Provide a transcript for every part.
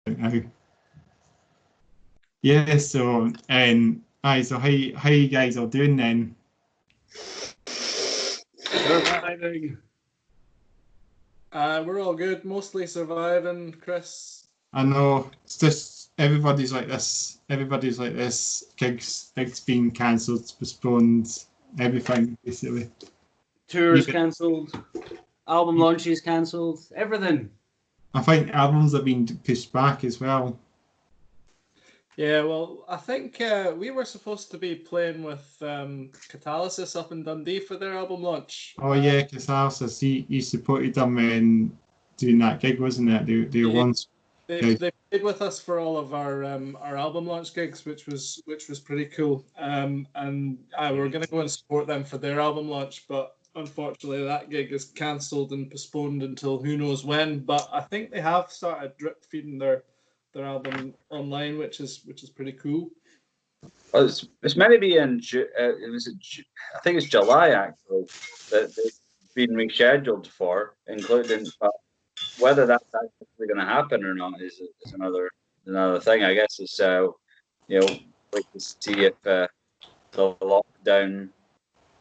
now. Yeah, so so how you guys are doing then? Surviving. We're all good, mostly surviving, Chris. I know it's just everybody's like this. Gigs being cancelled, postponed, everything basically. Tours cancelled, album launches cancelled, everything. I think albums have been pushed back as well. Yeah, well, I think we were supposed to be playing with Catalysis up in Dundee for their album launch. Oh yeah, Catalysis. You supported them in doing that gig, wasn't it? They once. They played with us for all of our album launch gigs, which was pretty cool. And we're going to go and support them for their album launch, but unfortunately that gig is cancelled and postponed until who knows when. But I think they have started drip feeding their album online, which is pretty cool. Well, it's meant to be in I think it's July actually that it's been rescheduled for, including. Whether that's actually going to happen or not is another thing. I guess is wait to see if the lockdown,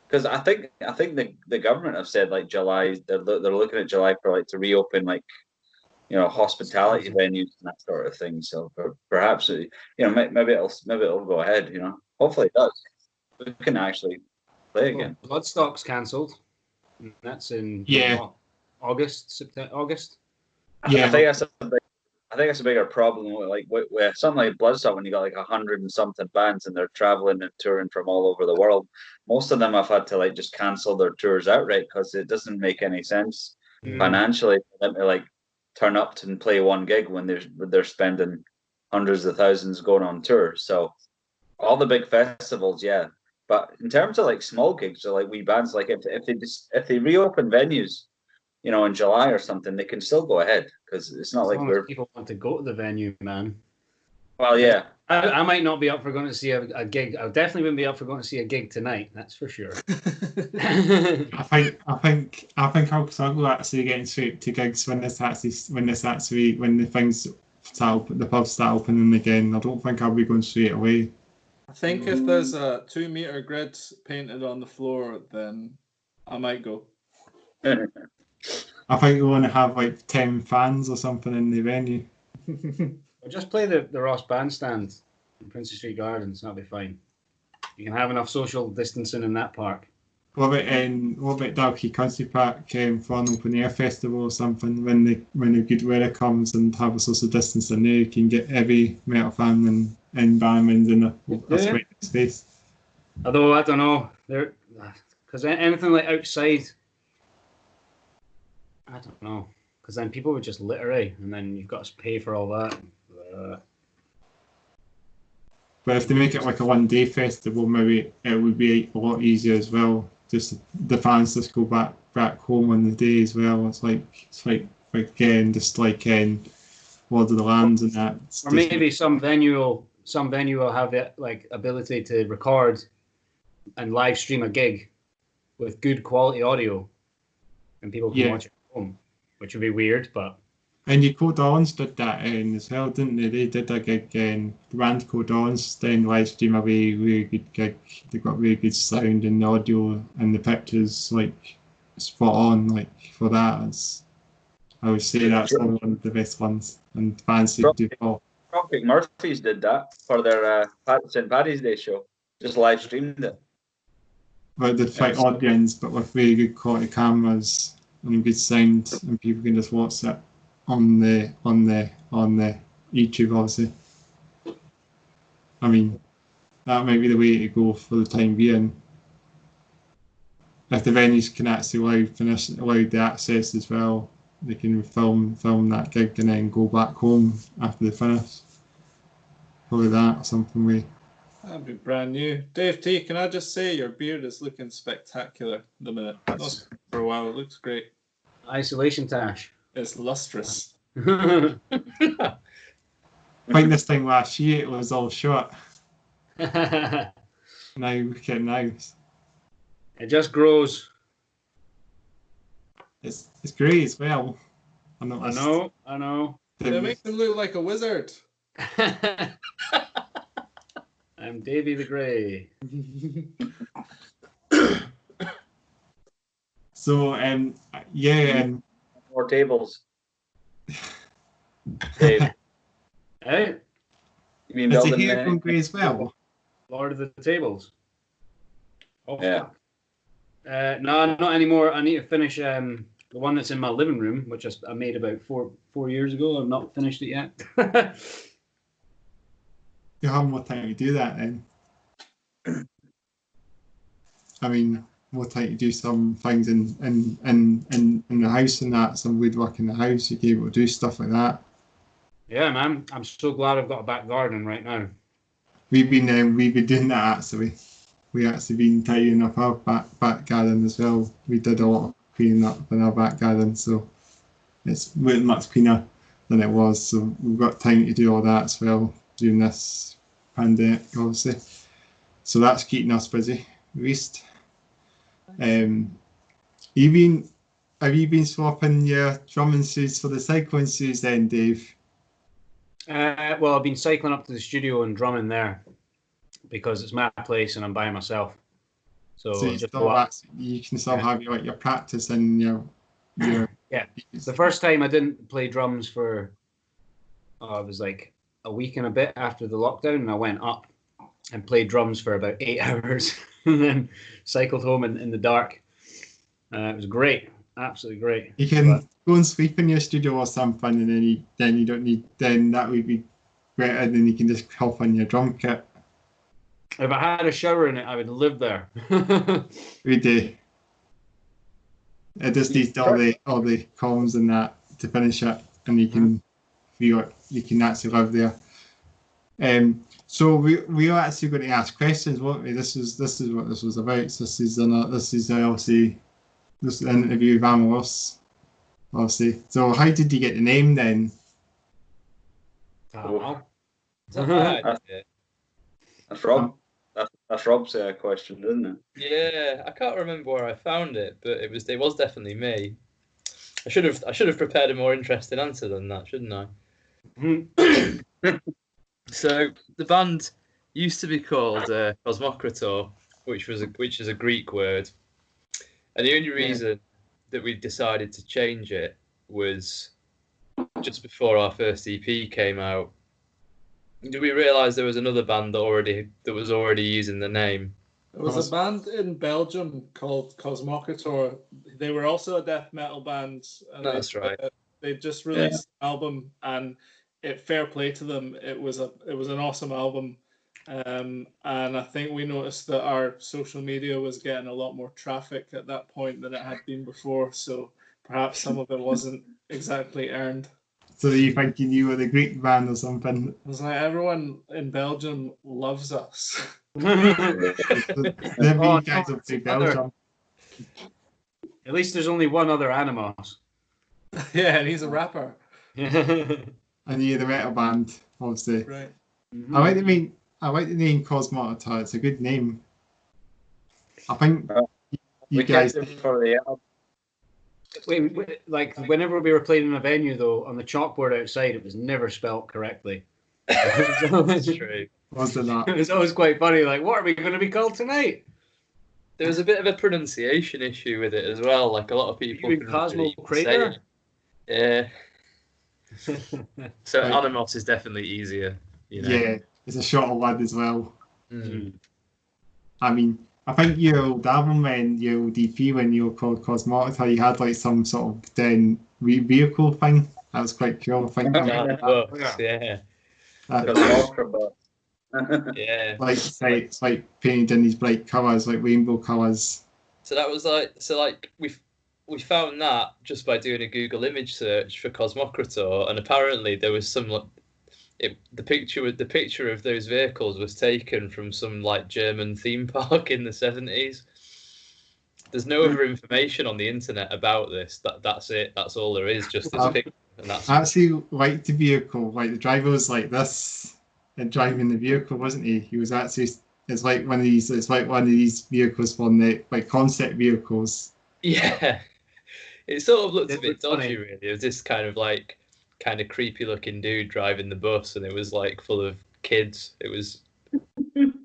because I think the government have said like July they're looking at July for like to reopen like hospitality venues and that sort of thing. So perhaps maybe it'll go ahead. Hopefully it does. We can actually play again. Bloodstock's cancelled. That's in August. Yeah, I think that's a bigger problem with something like Bloodstock when you got like 100 and something bands and they're traveling and touring from all over the world. Most of them have had to like just cancel their tours outright because it doesn't make any sense financially for them to like turn up and play one gig when they're spending hundreds of thousands going on tour. So all the big festivals, yeah. But in terms of like small gigs or like wee bands, like if they reopen venues, in July or something, they can still go ahead because it's not like people want to go to the venue, man. Well, yeah. I might not be up for going to see a gig. I definitely wouldn't be up for going to see a gig tonight. That's for sure. I think I'll struggle actually getting straight to gigs when the pubs start opening again. I don't think I'll be going straight away. I think if there's a 2-meter grid painted on the floor, then I might go. I think we want to have like 10 fans or something in the venue. Or just play the Ross Bandstand in Princess Street Gardens. That'll be fine. You can have enough social distancing in that park. What about Dalkey Country Park for an open air festival or something? When the good weather comes and have a social distancing there, you can get every metal fan and bandman in a space. Although I don't know, because anything like outside. I don't know, because then people would just litter, and then you've got to pay for all that. But if they make it like a one-day festival, maybe it would be a lot easier as well. Just the fans just go back home on the day as well. It's like again, just like in Lord of the Lambs and that. Or maybe some venue will have the like ability to record and live stream a gig with good quality audio, and people can watch it at home, which would be weird, but. And Codons did that as well, didn't they? They did a gig, the band Codons, then live stream a really good gig. They got really good sound and the audio and the pictures, like, spot on, like, for that. I would say that's one of the best ones, and fans should do all. Tropic Murphys did that for their St. Paddy's Day show, just live streamed it. But the fight audience, but with really good quality cameras and good sound, and people can just watch it on the YouTube, obviously. I mean, that might be the way to go for the time being. If the venues can actually allow the access as well, they can film that gig and then go back home after they finish. Probably that, something way. That'd be brand new. Dave T, can I just say your beard is looking spectacular at the minute. For a while, it looks great. Isolation Tash. It's lustrous. I think this time last year it was all short. Now look at now. It just grows. It's great as well. I know. It makes him look like a wizard. I'm Davy the Grey. So, More tables. Dave, Hey, you mean is the building hair going grey as well? Lord of the Tables. Oh, Yeah. no, not anymore. I need to finish the one that's in my living room, which I made about four years ago. I've not finished it yet. You have more time to do that then. I mean, more time to do some things in the house and that, some woodwork in the house. You can be able to do stuff like that. Yeah, man. I'm so glad I've got a back garden right now. We've been doing that actually. We actually been tidying up our back garden as well. We did a lot of cleaning up in our back garden, so it's much cleaner than it was. So we've got time to do all that as well during this pandemic, obviously. So that's keeping us busy, at least. Have you been swapping your drumming shoes for the cycling shoes then, Dave? Well, I've been cycling up to the studio and drumming there because it's my place and I'm by myself. So you, just you can still have your practice and your yeah. The first time I didn't play drums for it was like a week and a bit after the lockdown, and I went up and played drums for about 8 hours and then cycled home in the dark. It was great, absolutely great. You can go and sleep in your studio or something, and then you don't need. Then that would be better. And then you can just hop on your drum kit. If I had a shower in it, I would live there. We do. It just needs all the comms and that to finish it, and you can feel it. You can actually live there. So we are actually going to ask questions, weren't we? This is what this was about. This is obviously this interview with Anomos, obviously. So how did you get the name then? That's Rob. That's Rob's question, isn't it? Yeah, I can't remember where I found it, but it was definitely me. I should have prepared a more interesting answer than that, shouldn't I? So the band used to be called Cosmocrator, which is a Greek word, and the only reason that we decided to change it was just before our first EP came out. Did we realise there was another band that was already using the name? There was a band in Belgium called Cosmocrator. They were also a death metal band. And that's right. They just released an album, and fair play to them. It was an awesome album, and I think we noticed that our social media was getting a lot more traffic at that point than it had been before. So perhaps some of it wasn't exactly earned. So you thinking you were the Greek band or something? It was like everyone in Belgium loves us. The big guys up to Belgium. At least there's only one other Anomos. Yeah, and he's a rapper. And you're the metal band, obviously. Right. Mm-hmm. I like the name Cosmocrator. It's a good name. I think you guys. For the album. Wait, like whenever we were playing in a venue, though, on the chalkboard outside, it was never spelt correctly. That's true. Wasn't that? It was always quite funny. Like, what are we going to be called tonight? There was a bit of a pronunciation issue with it as well. Like a lot of people. Cosmo Crater. Yeah. So Anomos is definitely easier. You know? Yeah, it's a shorter word as well. Mm. I mean, I think your old album and your old EP, when you were called Cosmocrator, you had like some sort of then vehicle thing. That was quite cool. I think. Yeah. Yeah. Like it's like painted in these bright colours, like rainbow colours. So that was like we found that just by doing a Google image search for Cosmocrator, and apparently there was some the picture of those vehicles was taken from some like German theme park in the 70s. There's no other information on the internet about this. That's it. That's all there is. Just this picture, and that's. I actually liked the vehicle. Like the driver was like this, and driving the vehicle, wasn't he? He was actually. It's like one of these. It's like one of these vehicles from the like concept vehicles. Yeah, it sort of looked a bit dodgy, really. It was this kind of kind of creepy looking dude driving the bus, and it was like full of kids. It was,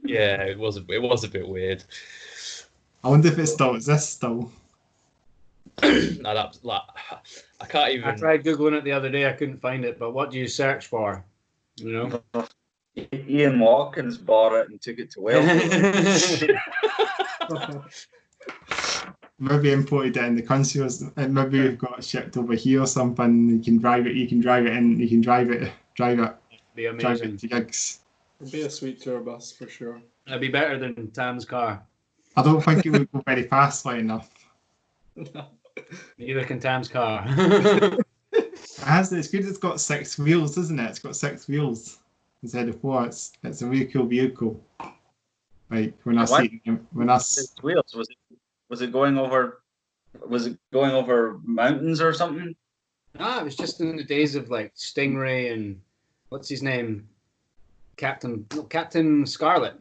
yeah, it was a bit weird. I wonder if it still exists still. No, that's like, I can't I even. tried Googling it the other day. I couldn't find it. But what do you search for? You know? Ian Watkins bought it and took it to Wales. Maybe imported it in the country, or maybe we've got it shipped over here or something. You can drive it. You can drive it in. You can drive it. Be Drive amazing. it to gigs. It'd be a sweet tour bus for sure. That'd be better than Tam's car. I don't think it would go very fastly enough. Neither can Tam's car. It's good. It's got 6 wheels, isn't it? It's got 6 wheels instead of 4. It's a really cool vehicle. Like when I see Its wheels, was it going over mountains or something? It was just in the days of like Stingray and what's his name, Captain Scarlet.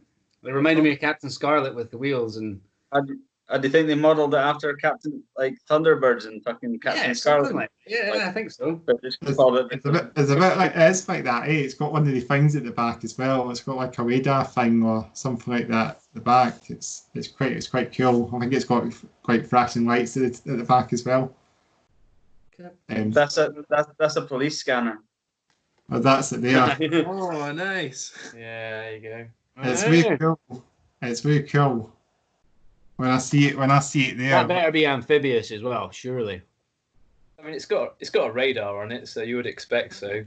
They reminded me of Captain Scarlet with the wheels and. Do you think they modelled it after Captain like Thunderbirds and fucking Captain Scarlet? Like, I think so. It's a bit like it's like that. It's got one of the things at the back as well. It's got like a radar thing or something like that at the back. It's quite cool. I think it's got quite flashing lights at the back as well. That's a police scanner. Oh, that's it there. Oh, nice. Yeah, there you go. It's really cool. It's really cool. When I see it there. That better be amphibious as well, surely. I mean, it's got a radar on it, so you would expect so.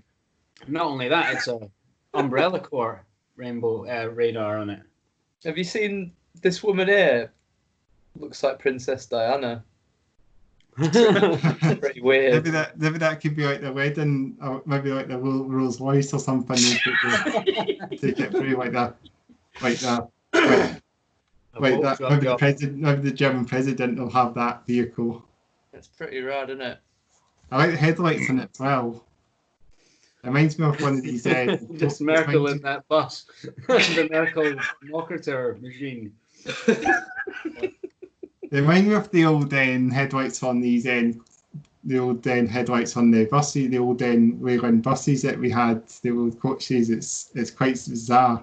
Not only that, it's a Umbrella Corps rainbow radar on it. Have you seen this woman here? Looks like Princess Diana. Pretty weird. Maybe that could be like the wedding, or maybe like the Rolls Royce or something. Take it through like that. Maybe the German president will have that vehicle. That's pretty rad, isn't it? I like the headlights on it as well. It reminds me of one of these. Just Merkel in that bus. The Merkel Mokrator machine. They remind me of the old headlights on these headlights on the buses, the old Wayland buses that we had, the old coaches. It's quite bizarre.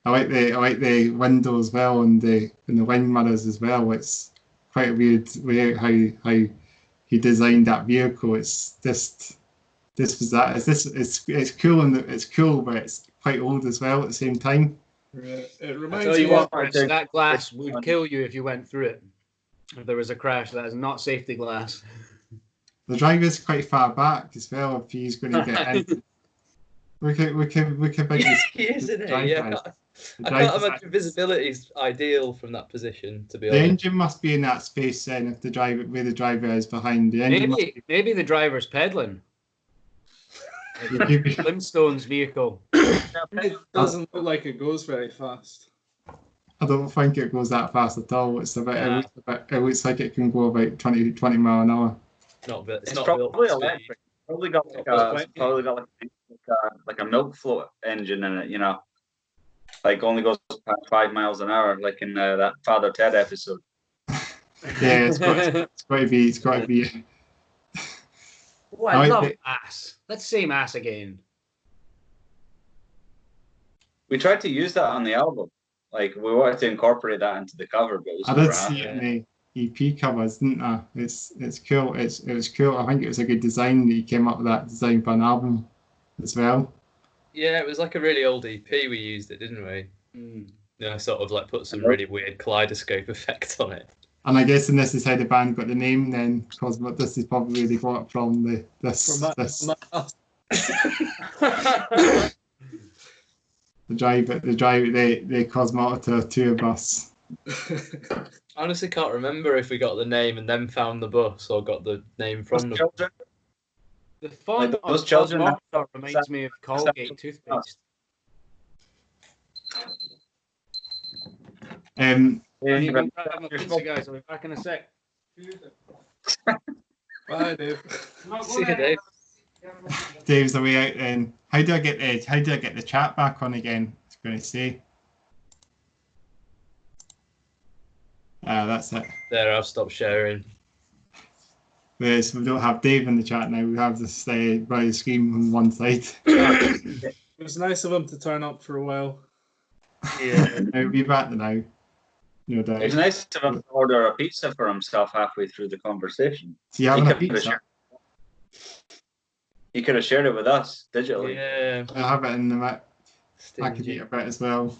I like the window as well and the wing mirrors as well. It's quite a weird way how he designed that vehicle. It's just it's cool and it's cool, but it's quite old as well at the same time. It reminds I tell you me what, of that glass would kill you if you went through it. If there was a crash, that is not safety glass. The driver's quite far back as well. If he's going to get in, we can make this. He is, isn't he? Yeah. I can't imagine visibility's ideal from that position, to be honest. The engine must be in that space then, if the driver is behind the engine. Maybe the driver's pedaling. Flintstone's vehicle. it doesn't look like it goes very fast. I don't think it goes that fast at all. It looks like it can go about 20 mile an hour. It's probably electric. Probably got like a milk float engine in it, you know. Like only goes 5 miles an hour, like in that Father Ted episode. Yeah, it's got to be. Oh, I love ass. Let's say ass again. We tried to use that on the album. Like we wanted to incorporate that into the cover, but I did see it in the EP covers, didn't I? It's cool. It was cool. I think it was a good design that you came up with that design for an album as well. Yeah, it was like a really old EP. We used it, didn't we? Yeah, sort of like put some really weird kaleidoscope effect on it. And I guess this is how the band got the name then, because this is probably they got it from the Cosmotor tour bus. I honestly can't remember if we got the name and then found the bus or got the name from the bus. The font of Cosmotor reminds me of Colgate toothpaste. Guys, I'll be back in a sec. Bye, Dave. See you, Dave. Dave's away out then. How do I get the chat back on again? I was going to say. That's it. There, I've stopped sharing. Whereas we don't have Dave in the chat now. We have this by screen on one side. It was nice of him to turn up for a while. Yeah. He'll be back now. No doubt. It's nice of him to order a pizza for himself halfway through the conversation. So you having a could have pizza? He could have shared it with us digitally. Yeah. I have it in the I could eat Stingy. a bit as well.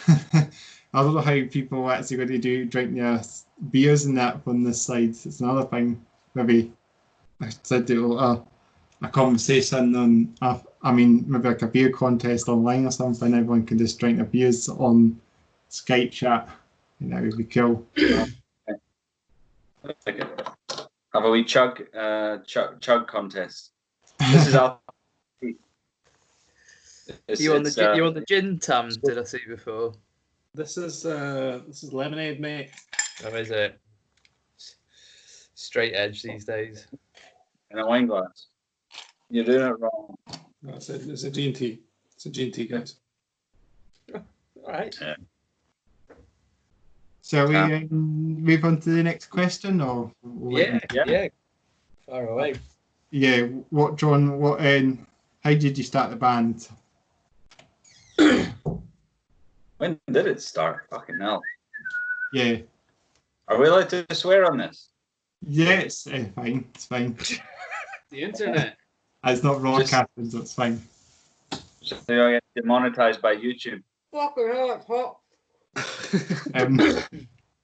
I don't know how people actually going to drink their beers and that on this side. It's another thing. Maybe I said do a conversation on, maybe like a beer contest online or something. Everyone can just drink their beers on Skype chat. That would be cool. Have a wee chug contest. This is our. You on the gin, Tam? Did I see before? This is lemonade, mate. Or is it straight edge these days? in a wine glass. You're doing it wrong. No, it's a G&T. It's a G&T, guys. All right. Yeah. Shall we move on to the next question, or Yeah. Far away. Yeah. What, John? What? How did you start the band? When did it start? Fucking hell. Yeah. Are we allowed to swear on this? Yeah, it's fine. It's fine. The internet. It's not broadcasting, so it's fine. So I get demonetized by YouTube. Fucking hell, it's hot.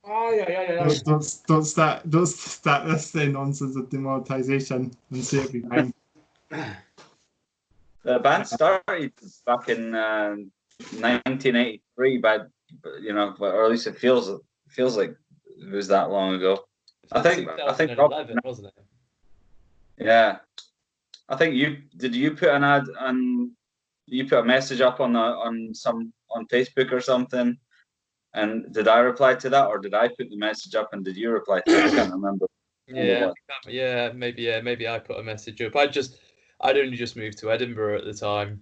Oh, yeah. Don't start this nonsense of demonetization and say it'll be fine. The band started back in 1983, or at least it feels like it was that long ago. I think 2011, wasn't it? Yeah, I think you put an ad and you put a message up on Facebook or something, and did I reply to that, or did I put the message up and did you reply to it? I can't remember. Maybe I put a message up. I'd only just moved to Edinburgh at the time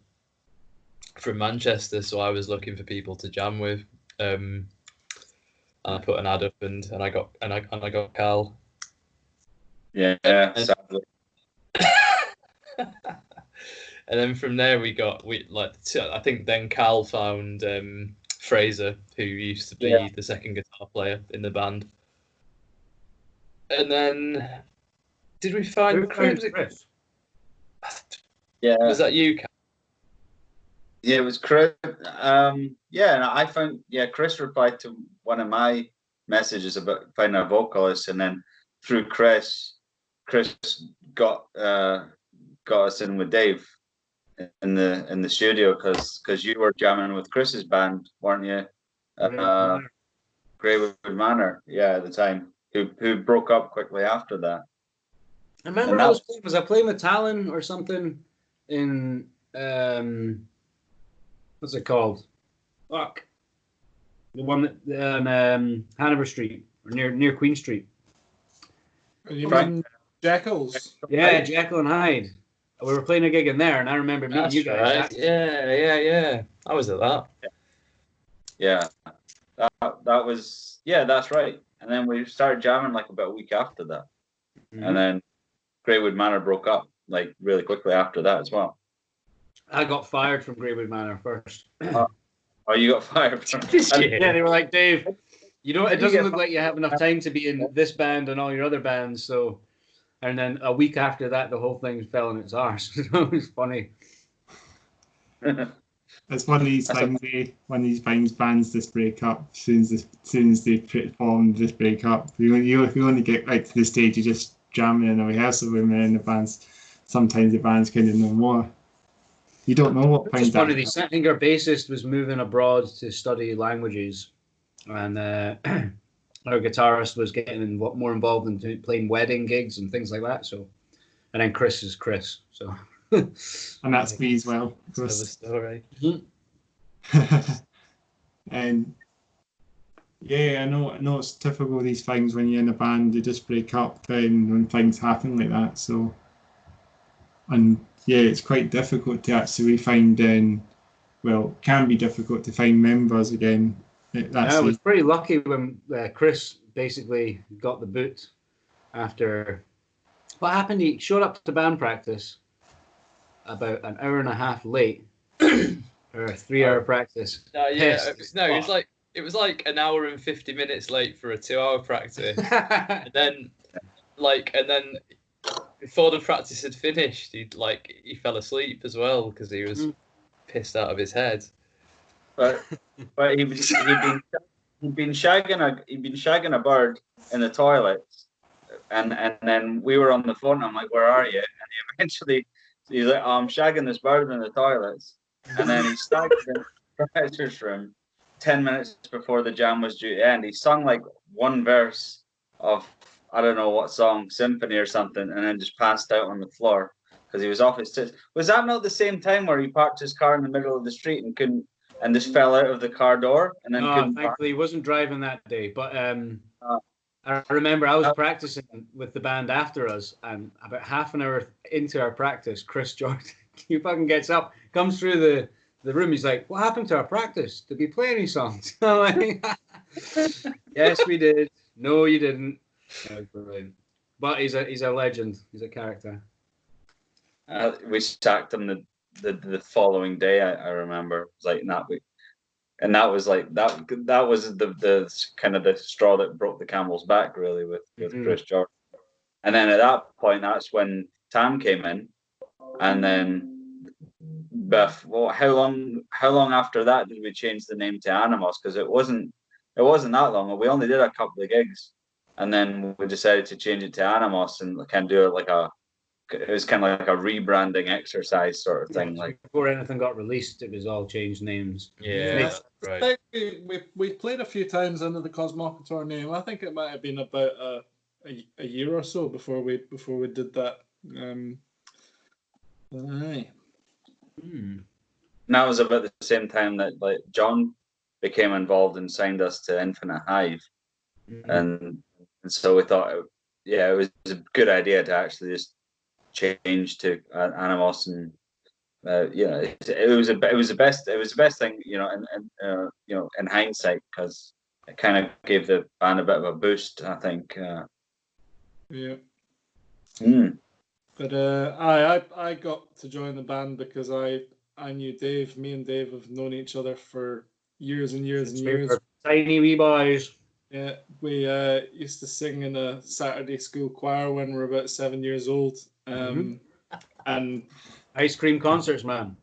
from Manchester, so I was looking for people to jam with. And I put an ad up, and I got Cal. Yeah, sadly. And then from there I think then Cal found Fraser, who used to be the second guitar player in the band. And then did we find Chris? Yeah. Was that you, Cal? Yeah, it was Chris. And I found Chris replied to one of my messages about finding a vocalist, and then through Chris got us in with Dave in the studio because you were jamming with Chris's band, weren't you? Greywood Manor, at the time, who broke up quickly after that. I remember I was playing with Talon or something in what's it called? Fuck. The one that on Hanover Street or near Queen Street. You mean Jackals? Yeah, Jekyll and Hyde. We were playing a gig in there, and I remember meeting you guys. Right. Yeah. I was at that. Yeah, that was that's right. And then we started jamming like about a week after that, and then Greywood Manor broke up like really quickly after that as well. I got fired from Greywood Manor first. Oh, you got fired? Yeah, they were like, Dave, it doesn't look like you have enough time to be in this band and all your other bands. So, and then a week after that, the whole thing fell in its arse. It was funny. It's one of these things. One of these bands just break up as soon as they form. Just break up. You only get right to the stage. You just jamming in a rehearsal room, and in the bands. Sometimes the bands kind of know more. You don't know what Just one of these. I think our bassist was moving abroad to study languages, and our guitarist was getting more involved in playing wedding gigs and things like that. So, and then Chris is Chris. So, and that's me as well. Another story. And I know it's typical these things when you're in a band. You just break up when things happen like that. So, and it's quite difficult to actually find. Can be difficult to find members again. I was pretty lucky when Chris basically got the boot after what happened? He showed up to band practice about an hour and a half late, or a 3-hour practice. It was like an hour and 50 minutes late for a 2-hour practice, and then before the practice had finished, he fell asleep as well because he was pissed out of his head. But he'd been shagging a bird in the toilets, and then we were on the phone. I'm like, "Where are you?" And he's like, "Oh, I'm shagging this bird in the toilets." And then he started in the professor's room 10 minutes before the jam was due to end. He sung like one verse of I don't know what song, symphony or something, and then just passed out on the floor because he was off his tits. Was that not the same time where he parked his car in the middle of the street and just fell out of the car door and then couldn't park? Thankfully he wasn't driving that day, but I remember I was practicing with the band after us, and about half an hour into our practice, Chris Jordan, he fucking gets up, comes through the room. He's like, "What happened to our practice? Did we play any songs?" I'm like, "Yes, we did." "No, you didn't." Brilliant. But he's a legend. He's a character. We sacked him the following day. I remember it was like that week, and that was like that was the kind of the straw that broke the camel's back, really, with Chris Jordan. And then at that point, that's when Tam came in, and then how long after that did we change the name to Anomos? Because it wasn't that long. We only did a couple of gigs, and then we decided to change it to Anomos and kind of do it it was kind of like a rebranding exercise sort of thing. Like before anything got released, it was all changed names. Yeah, right. We played a few times under the Cosmocator name. I think it might have been about a year or so before we did that. Aye. And that was about the same time that like John became involved and signed us to Infinite Hive, and so we thought, it was a good idea to actually just change to Anomos, and it was the best thing, in hindsight, because it kind of gave the band a bit of a boost, I think. Yeah. But I got to join the band because I knew Dave. Me and Dave have known each other for years and years and years. Tiny wee boys. Yeah, we used to sing in a Saturday school choir when we were about 7 years old. And ice cream concerts, man.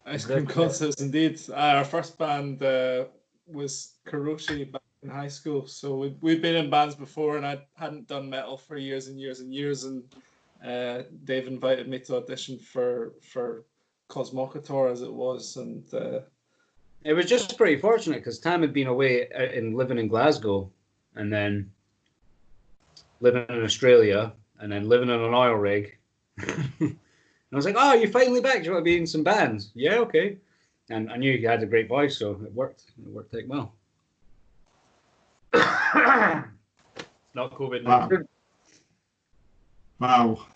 Ice cream concerts, indeed. Our first band was Karoshi back in high school. So we'd been in bands before, and I hadn't done metal for years and years and years. And Dave invited me to audition for Cosmocator, as it was, and it was just pretty fortunate because Tam had been away and living in Glasgow, and then living in Australia, and then living on an oil rig. And I was like, "Oh, you're finally back. Do you want to be in some bands?" "Yeah, okay." And I knew you had a great voice, so it worked. It worked out well. Not COVID-19. Wow.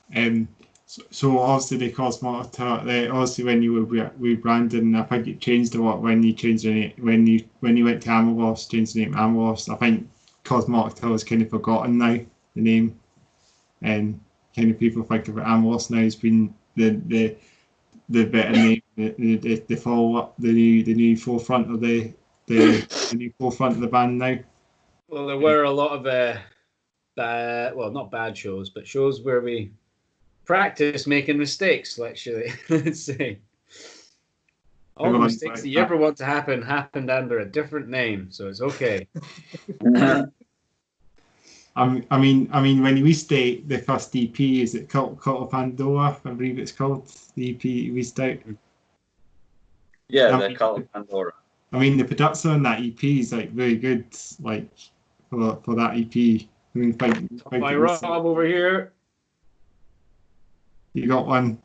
So obviously the Cosmocator, obviously when you were rebranding, I think it changed a lot when you changed the name, when you went to Anomos, changed the name Anomos. I think Cosmocator is kind of forgotten now, the name, and kind of people think of it. Anomos now has been the better name, the follow up, the new forefront of the new forefront of the band now. Well, there were a lot of not bad shows, but shows where we practice making mistakes, let's say. All the mistakes that you ever want to happen happened under a different name, so it's okay. I mean, when we released the first EP, is it Cult of Pandora? I believe it's called, the EP we released out. Yeah, the Cult of Pandora. I mean, the production on that EP is like very good, like for that EP. I mean, my Rob over here. You got one.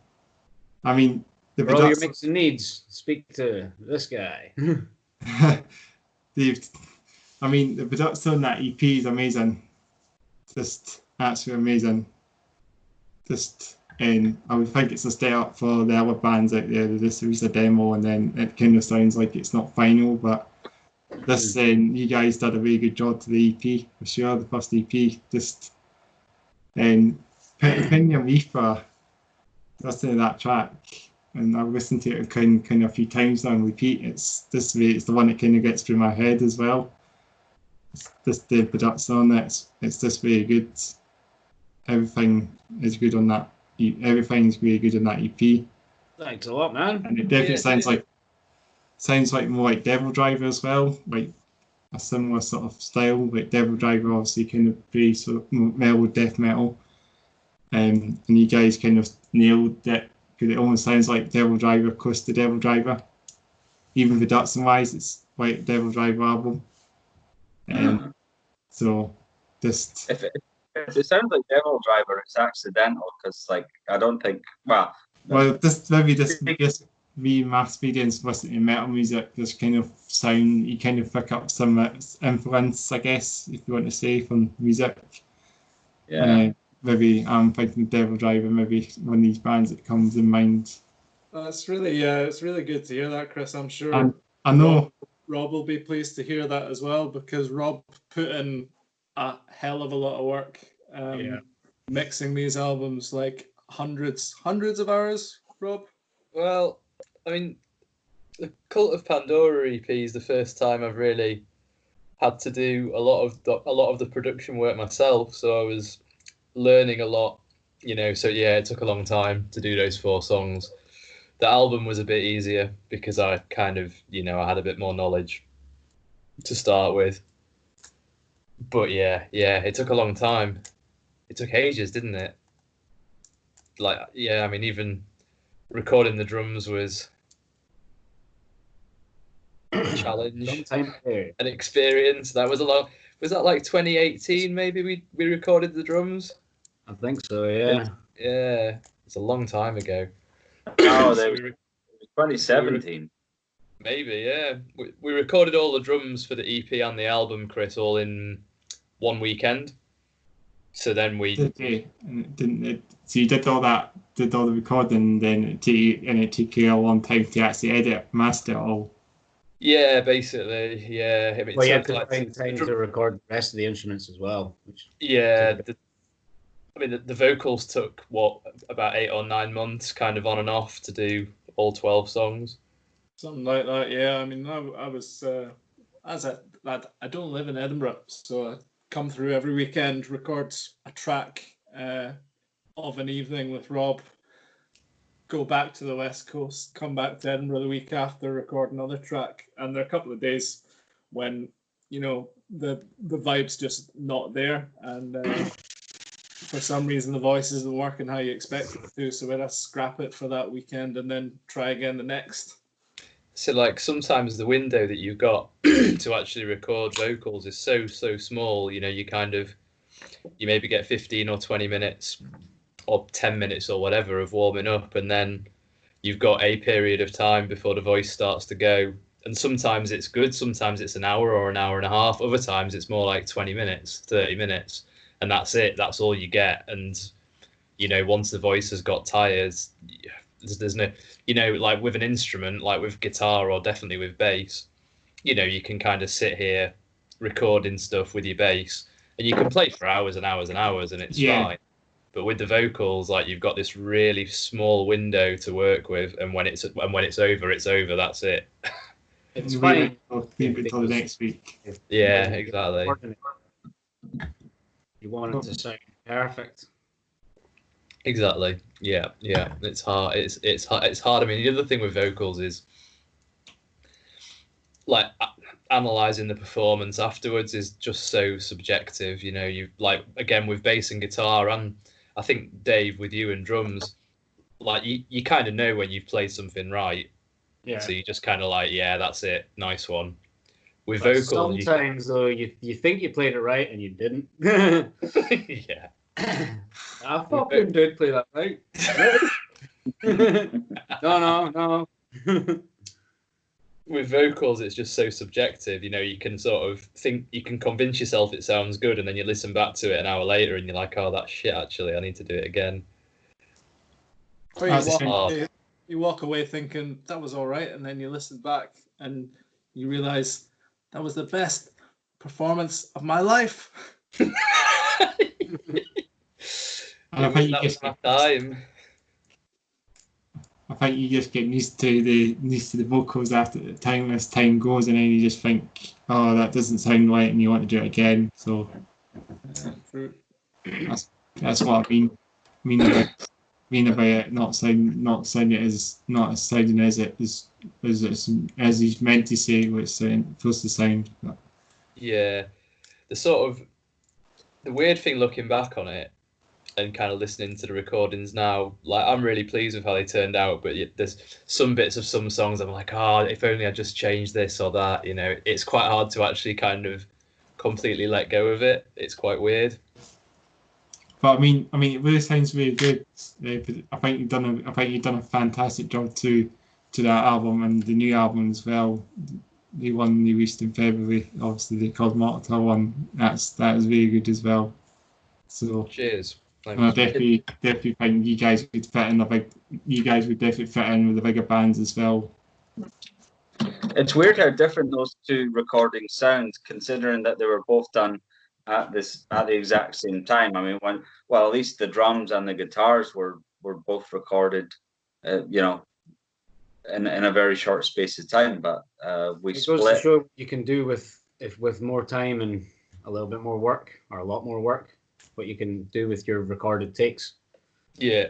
I mean, for all your mixing needs, speak to this guy. I mean, the production on that EP is amazing. Just absolutely amazing. And I would think it's a step up for the other bands out there. They just release a demo and then it kind of sounds like it's not final, but this you guys did a really good job to the EP for sure. The first EP, Pin Your Reaper, listening to that track, and I've listened to it kind of a few times now on repeat. It's the one that kind of gets through my head as well. It's just the production on it. It's just very good. Everything is good on that. Everything's really good on that EP. Thanks a lot, man. And it definitely sounds like more like Devil Driver as well, like a similar sort of style. Like Devil Driver obviously kind of pretty sort of mellow death metal. And you guys kind of nailed it because it almost sounds like Devil Driver close to Devil Driver. Even production wise, it's like Devil Driver album. So just If it sounds like Devil Driver, it's accidental because like I don't think just me mass experience listening to metal music, this kind of sound you kind of pick up some influence, I guess, if you want to say, from music. Yeah. Maybe I'm thinking Devil Driver, maybe one of these bands that comes in mind. It's really good to hear that, Chris. I'm sure And I know Rob will be pleased to hear that as well, because Rob put in a hell of a lot of work mixing these albums, like hundreds of hours, Rob. Well, I mean, the Cult of Pandora EP is the first time I've really had to do a lot of the production work myself, so I was learning a lot, so yeah, it took a long time to do those 4 songs. The album was a bit easier because I kind of, I had a bit more knowledge to start with. But yeah, it took a long time. It took ages, didn't it? Like, yeah, I mean, even recording the drums was a challenge, an experience. That was was that like 2018 maybe we recorded the drums? I think so, yeah. Yeah, it's a long time ago. Oh, there was 2017. Maybe, yeah. We recorded all the drums for the EP and the album, Chris, all in one weekend. So then we so you did all the recording, then it took you a long time to actually edit, master it all. Yeah, basically, yeah. I mean, well, you have to find time to record the rest of the instruments as well. The vocals took about 8 or 9 months, kind of on and off, to do all 12 songs. Something like that, yeah. I mean, I was I don't live in Edinburgh, so I come through every weekend, record a track of an evening with Rob, go back to the West Coast, come back to Edinburgh the week after, record another track, and there are a couple of days when the vibe's just not there, and for some reason the voice isn't working how you expect it to, so we had to scrap it for that weekend and then try again the next. So like sometimes the window that you've got to actually record vocals is so small, you maybe get 15 or 20 minutes or 10 minutes or whatever of warming up, and then you've got a period of time before the voice starts to go. And sometimes it's good, sometimes it's an hour or an hour and a half, other times it's more like 20 minutes, 30 minutes, and that's it, that's all you get. And once the voice has got tired, there's no, like with an instrument, like with guitar or definitely with bass, you can kind of sit here recording stuff with your bass and you can play for hours and hours and hours and it's fine. But with the vocals, like you've got this really small window to work with, and when it's over, it's over. That's it. It's fine. Leave it until the next week. Yeah, exactly. You want it to sound perfect. Exactly. Yeah. It's hard. It's hard. I mean, the other thing with vocals is like analyzing the performance afterwards is just so subjective. You like, again, with bass and guitar, and I think Dave with you and drums, like you kind of know when you've played something right. Yeah. So you just kind of like, yeah, that's it, nice one. With vocals, sometimes though you think you played it right and you didn't. Yeah. I fucking did play that right. No. With vocals, it's just so subjective. You can sort of think, you can convince yourself it sounds good, and then you listen back to it an hour later, and you're like, "Oh, that's shit. Actually, I need to do it again." You walk away thinking that was all right, and then you listen back and you realize that was the best performance of my life. And I think you That was just my time. I think you just get used to the vocals after the time as time goes, and then you just think, oh, that doesn't sound right, and you want to do it again. So that's what I mean about it not sounding not sounding as he's meant to say what it's supposed to sound. But. Yeah, the weird thing looking back on it and kind of listening to the recordings now, like I'm really pleased with how they turned out, but there's some bits of some songs I'm like, oh, if only I just changed this or that. You know, it's quite hard to actually kind of completely let go of it. It's quite weird. But I mean, it really sounds really good. I think you've done a fantastic job to that album and the new album as well. The one released in February, obviously the Cosmocta one. That was really good as well. So cheers. I definitely think you guys would definitely fit in with the bigger bands as well. It's weird how different those two recordings sound, considering that they were both done at the exact same time. I mean, at least the drums and the guitars were both recorded, you know, in a very short space of time. But we split. It goes to show what you can do with more time and a little bit more work, or a lot more work, what you can do with your recorded takes. Yeah.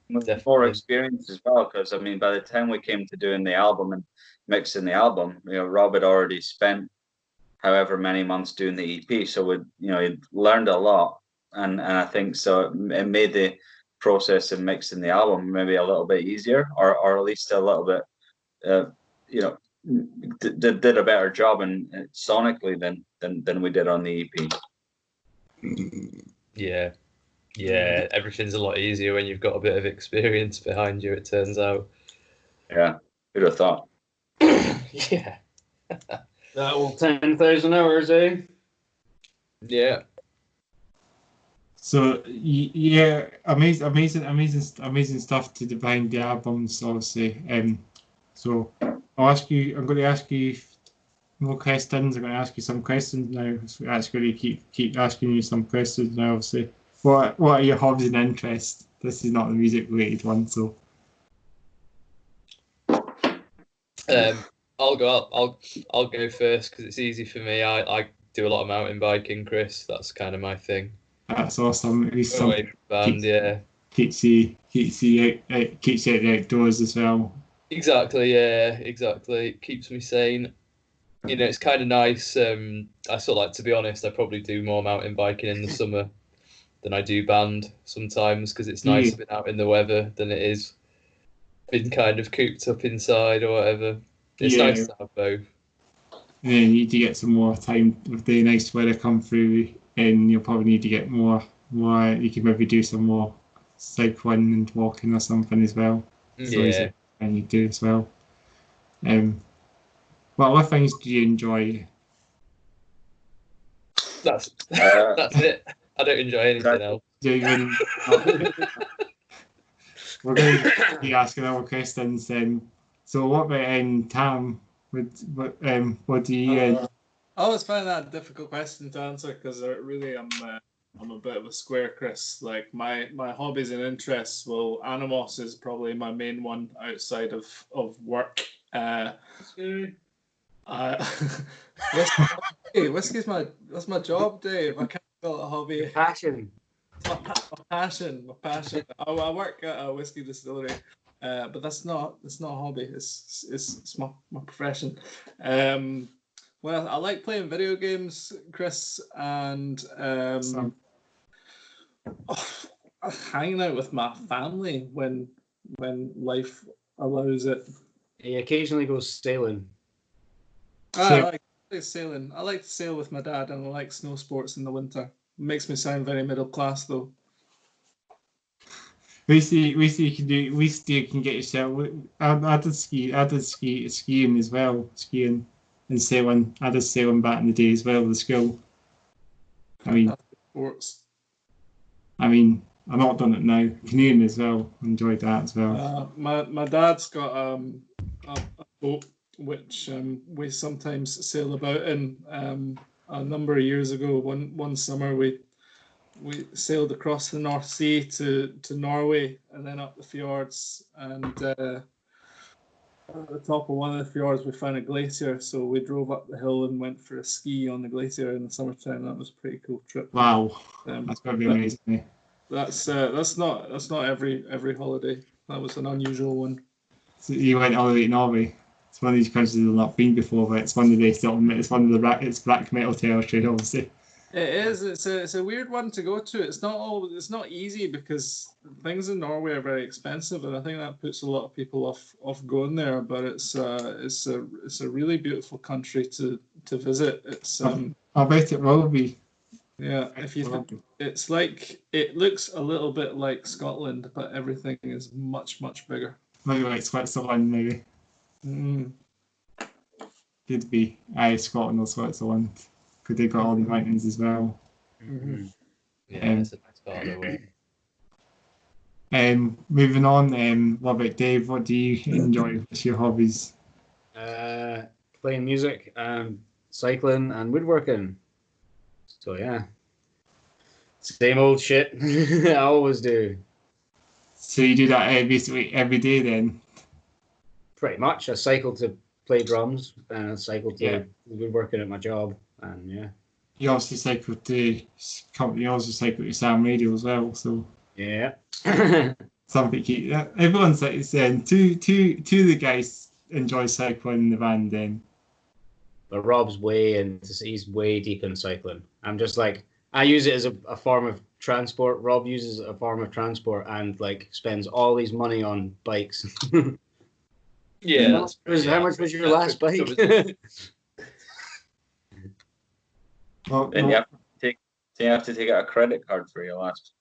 With more experience as well, because I mean, by the time we came to doing the album and mixing the album, you know, Rob had already spent however many months doing the EP, so he'd learned a lot, and I think so it made the process of mixing the album maybe a little bit easier, or at least a little bit, did a better job and sonically than we did on the EP. Yeah, everything's a lot easier when you've got a bit of experience behind you, it turns out. Yeah, who'd have thought? Yeah. That old 10,000 hours, eh? Yeah. So yeah, amazing stuff to behind the albums, obviously. So I'm going to ask you more questions. I'm going to ask you some questions now. So I'm actually keep asking you some questions now. Obviously, what are your hobbies and interests? This is not the music related one, so. I'll go first because it's easy for me. I do a lot of mountain biking, Chris. That's kind of my thing. That's awesome. At least some band, yeah. Keeps you out the outdoors as well. Exactly. It keeps me sane. You know, it's kind of nice. I sort of like, to be honest, I probably do more mountain biking in the summer than I do band sometimes, because it's nicer being out in the weather than it is being kind of cooped up inside or whatever. It's nice to have both. And then you need to get some more time with the nice weather come through, and you'll probably need to get more. You can maybe do some more cycling and walking or something as well. And you do as well. What other things do you enjoy? That's it. I don't enjoy anything else. We're going to be asking our questions then. So what about Tam? What do you? I always find that a difficult question to answer, because really I'm a bit of a square, Chris. Like my hobbies and interests, well, Anomos is probably my main one outside of work. Whiskey's that's my job, Dave. I can't call it a hobby. Passion. My passion. I work at a whiskey distillery, but that's not a hobby. It's my profession. Well, I like playing video games, Chris, and hanging out with my family when life allows it. He occasionally goes sailing. I like sailing. I like to sail with my dad, and I like snow sports in the winter. It makes me sound very middle class, though. We see you can get yourself. I did skiing as well, skiing and sailing. I did sailing back in the day as well with the school. Sports. I've not done it now. Canoeing as well. Enjoyed that as well. My dad's got a boat which we sometimes sail about in. A number of years ago, one summer we we sailed across the North Sea to Norway and then up the fjords. And at the top of one of the fjords, we found a glacier. So we drove up the hill and went for a ski on the glacier in the summertime. That was a pretty cool trip. Wow, that's going to be amazing. That's not every holiday. That was an unusual one. So you went all the way to Norway. It's one of these countries I've not been before, but it's one of the it's black metal territory, obviously. It is. It's a weird one to go to. It's not easy because things in Norway are very expensive, and I think that puts a lot of people off going there. But it's a really beautiful country to visit. It's I bet it will be. Yeah, if you think it's like, it looks a little bit like Scotland, but everything is much bigger. Maybe like Switzerland, maybe. Mm. Could be Scotland or Switzerland, because they've got all the mountains as well. Mm-hmm. Yeah, it's a nice part of the world. Moving on, what about Dave? What do you enjoy? What's your hobbies? Playing music, cycling, and woodworking. So yeah, same old shit. I always do. So you do that basically every day then? Pretty much. I cycle to play drums, and I cycle to woodworking at my job, and yeah. You also cycle to company. You also cycle to Sam Radio as well. So yeah. Something keep. Everyone's like saying two of the guys enjoy cycling in the van then. But Rob's he's way deep in cycling. I'm just like, I use it as a form of transport. Rob uses it as a form of transport and like spends all his money on bikes. Yeah. How much was your last bike? Then you have to take out a credit card for your last.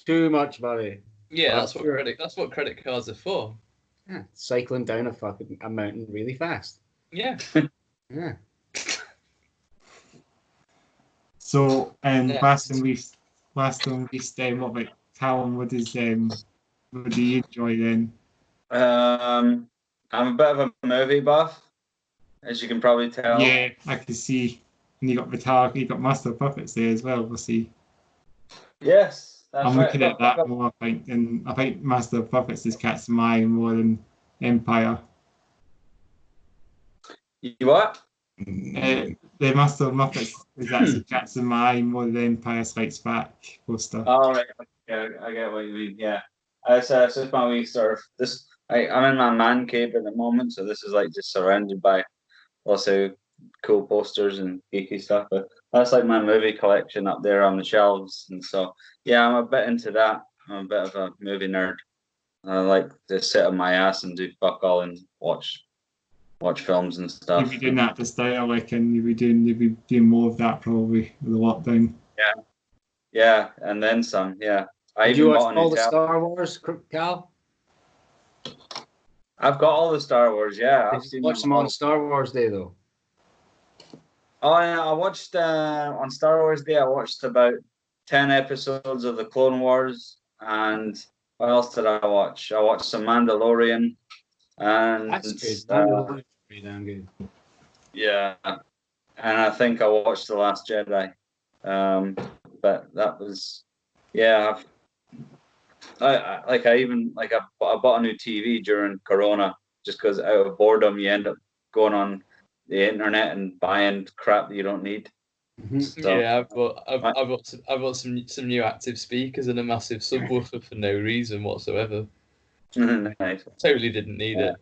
Too much money. Yeah, that's what credit cards are for. Yeah, cycling down a mountain really fast. Yeah. Yeah. So, last and least, what about Callum? What do you enjoy then? I'm a bit of a movie buff, as you can probably tell. Yeah, I can see. And you got Master of Puppets there as well. We'll see. Yes, that's I'm right. looking at that more. I think Master of Puppets is catching my eye more than Empire. You what? The Master of Muppets is actually catching my eye more than Empire Strikes Back poster. Oh, right. Yeah, I get what you mean. Yeah, it's just my wee sort of this. I'm in my man cave at the moment, so this is like just surrounded by lots of cool posters and geeky stuff. But that's like my movie collection up there on the shelves, and so yeah, I'm a bit into that. I'm a bit of a movie nerd. I like to sit on my ass and do fuck all and watch films and stuff. You'll be doing that to style, and you'll be doing more of that probably with the lockdown. Yeah, and then some. Yeah, Did you watch all the Star Wars, Cal? I've got all the Star Wars. Yeah, I've seen them on Star Wars Day though. Oh yeah, I watched on Star Wars Day. I watched about 10 episodes of the Clone Wars, and what else did I watch? I watched some Mandalorian, and that's good. Mandalorian's pretty damn good. Yeah, and I think I watched The Last Jedi. But that was, yeah. I bought a new TV during Corona just because out of boredom you end up going on the internet and buying crap that you don't need. So, yeah, I've bought some new active speakers and a massive subwoofer for no reason whatsoever. Nice. Totally didn't need it.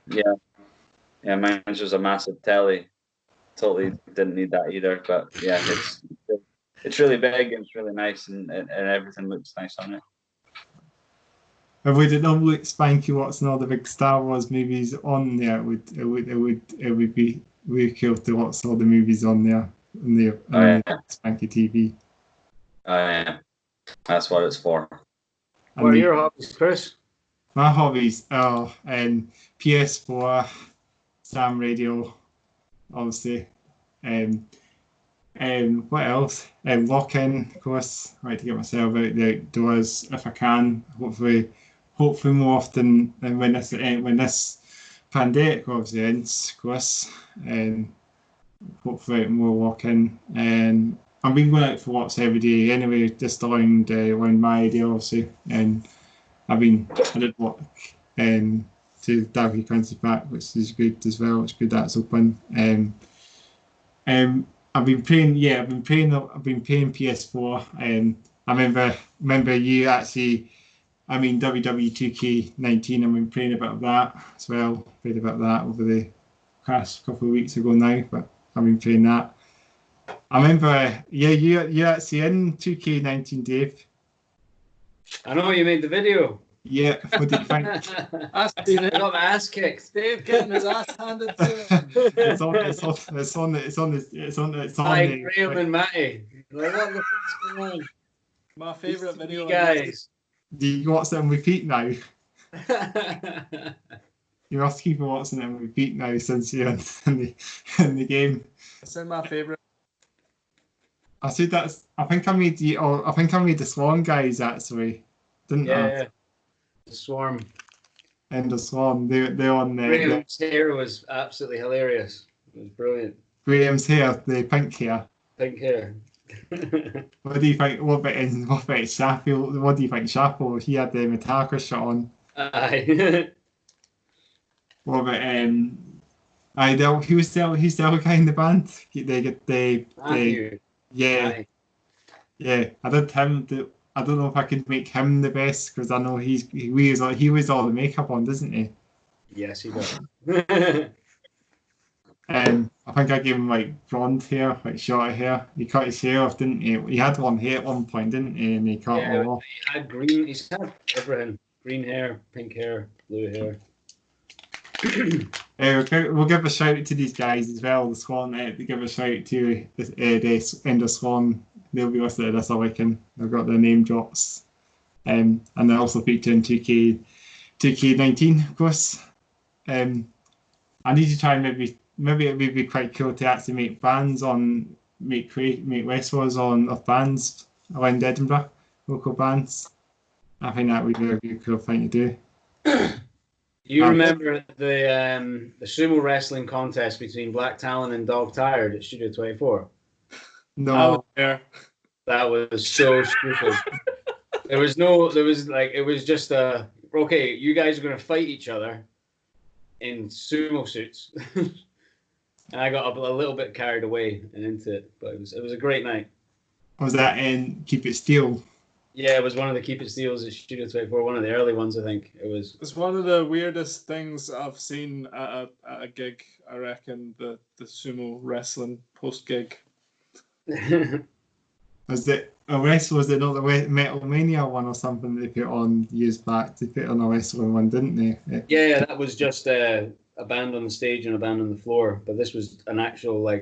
Yeah, mine's just a massive telly. Totally didn't need that either. But yeah, it's really big and it's really nice and everything looks nice on it. If we did not look spanky watching all the big Star Wars movies on there, it would be really cool to watch all the movies on there on the spanky TV. Yeah, that's what it's for. What are your hobbies, Chris? My hobbies are PS4, Sam Radio, obviously. What else? Walking, of course. I like to get myself out the outdoors if I can. Hopefully more often than when this pandemic obviously ends, of course. Hopefully more walking. I've been going out for walks every day anyway, just around my area obviously, and I did walk to Dalkey Country Park, which is good as well. It's good that's open. I've been playing PS4. I remember you actually. WWE 2K19. I've been playing a bit of that as well. Played a bit of that over the past couple of weeks ago now, but I've been playing that. I remember, you're actually in 2K19, Dave. I know you made the video. Yeah, what did you think? I've seen I it. got my ass kicked. Dave getting his ass handed to him. It's on Hi, the Graham and Matty. Like, what the fuck's going on? My favourite video. You guys. Do you watch it on repeat now? You must keep watching it on repeat now since you're in the game. It's in my favourite. I think I made the Swan guys actually, didn't I? Yeah. The Swarm. And the Swan, they're on there. Graham's hair was absolutely hilarious. It was brilliant. Graham's hair, the pink hair. Pink hair. What do you think? What about Sheffield? What do you think, Sheffield? He had the Metallica shot on. Aye. What about he's the other guy in the band. Matthew. Yeah. Aye. Yeah. I don't know if I could make him the best because I know he was all the makeup on, doesn't he? Yes, he does. I think I gave him like blonde hair, like short hair. He cut his hair off, didn't he? He had long hair at one point, didn't he? And he cut it all off. He had green. He's had everything: green hair, pink hair, blue hair. We'll give a shout out to these guys as well. The Swan. To give a shout out to the Ender Swan. They'll be listening to this all weekend. They've got their name drops, and they also feature in 2K19, of course. I need to try and maybe it would be quite cool to actually make bands make wrestlers of bands around Edinburgh, local bands. I think that would be a really cool thing to do. You remember the sumo wrestling contest between Black Talon and Dog Tired at Studio 24? No, I was there. That was so stupid. It was just okay, you guys are going to fight each other in sumo suits. And I got a little bit carried away and into it, but it was a great night. Was that in Keep It Steel? Yeah, it was one of the Keep It Steels at Studio 24, one of the early ones, I think. It's one of the weirdest things I've seen at a gig, I reckon, the sumo wrestling post-gig. Was it not the Metal Mania one or something they put on years back? They put on a wrestling one, didn't they? Yeah, that was just a band on the stage and a band on the floor, but this was an actual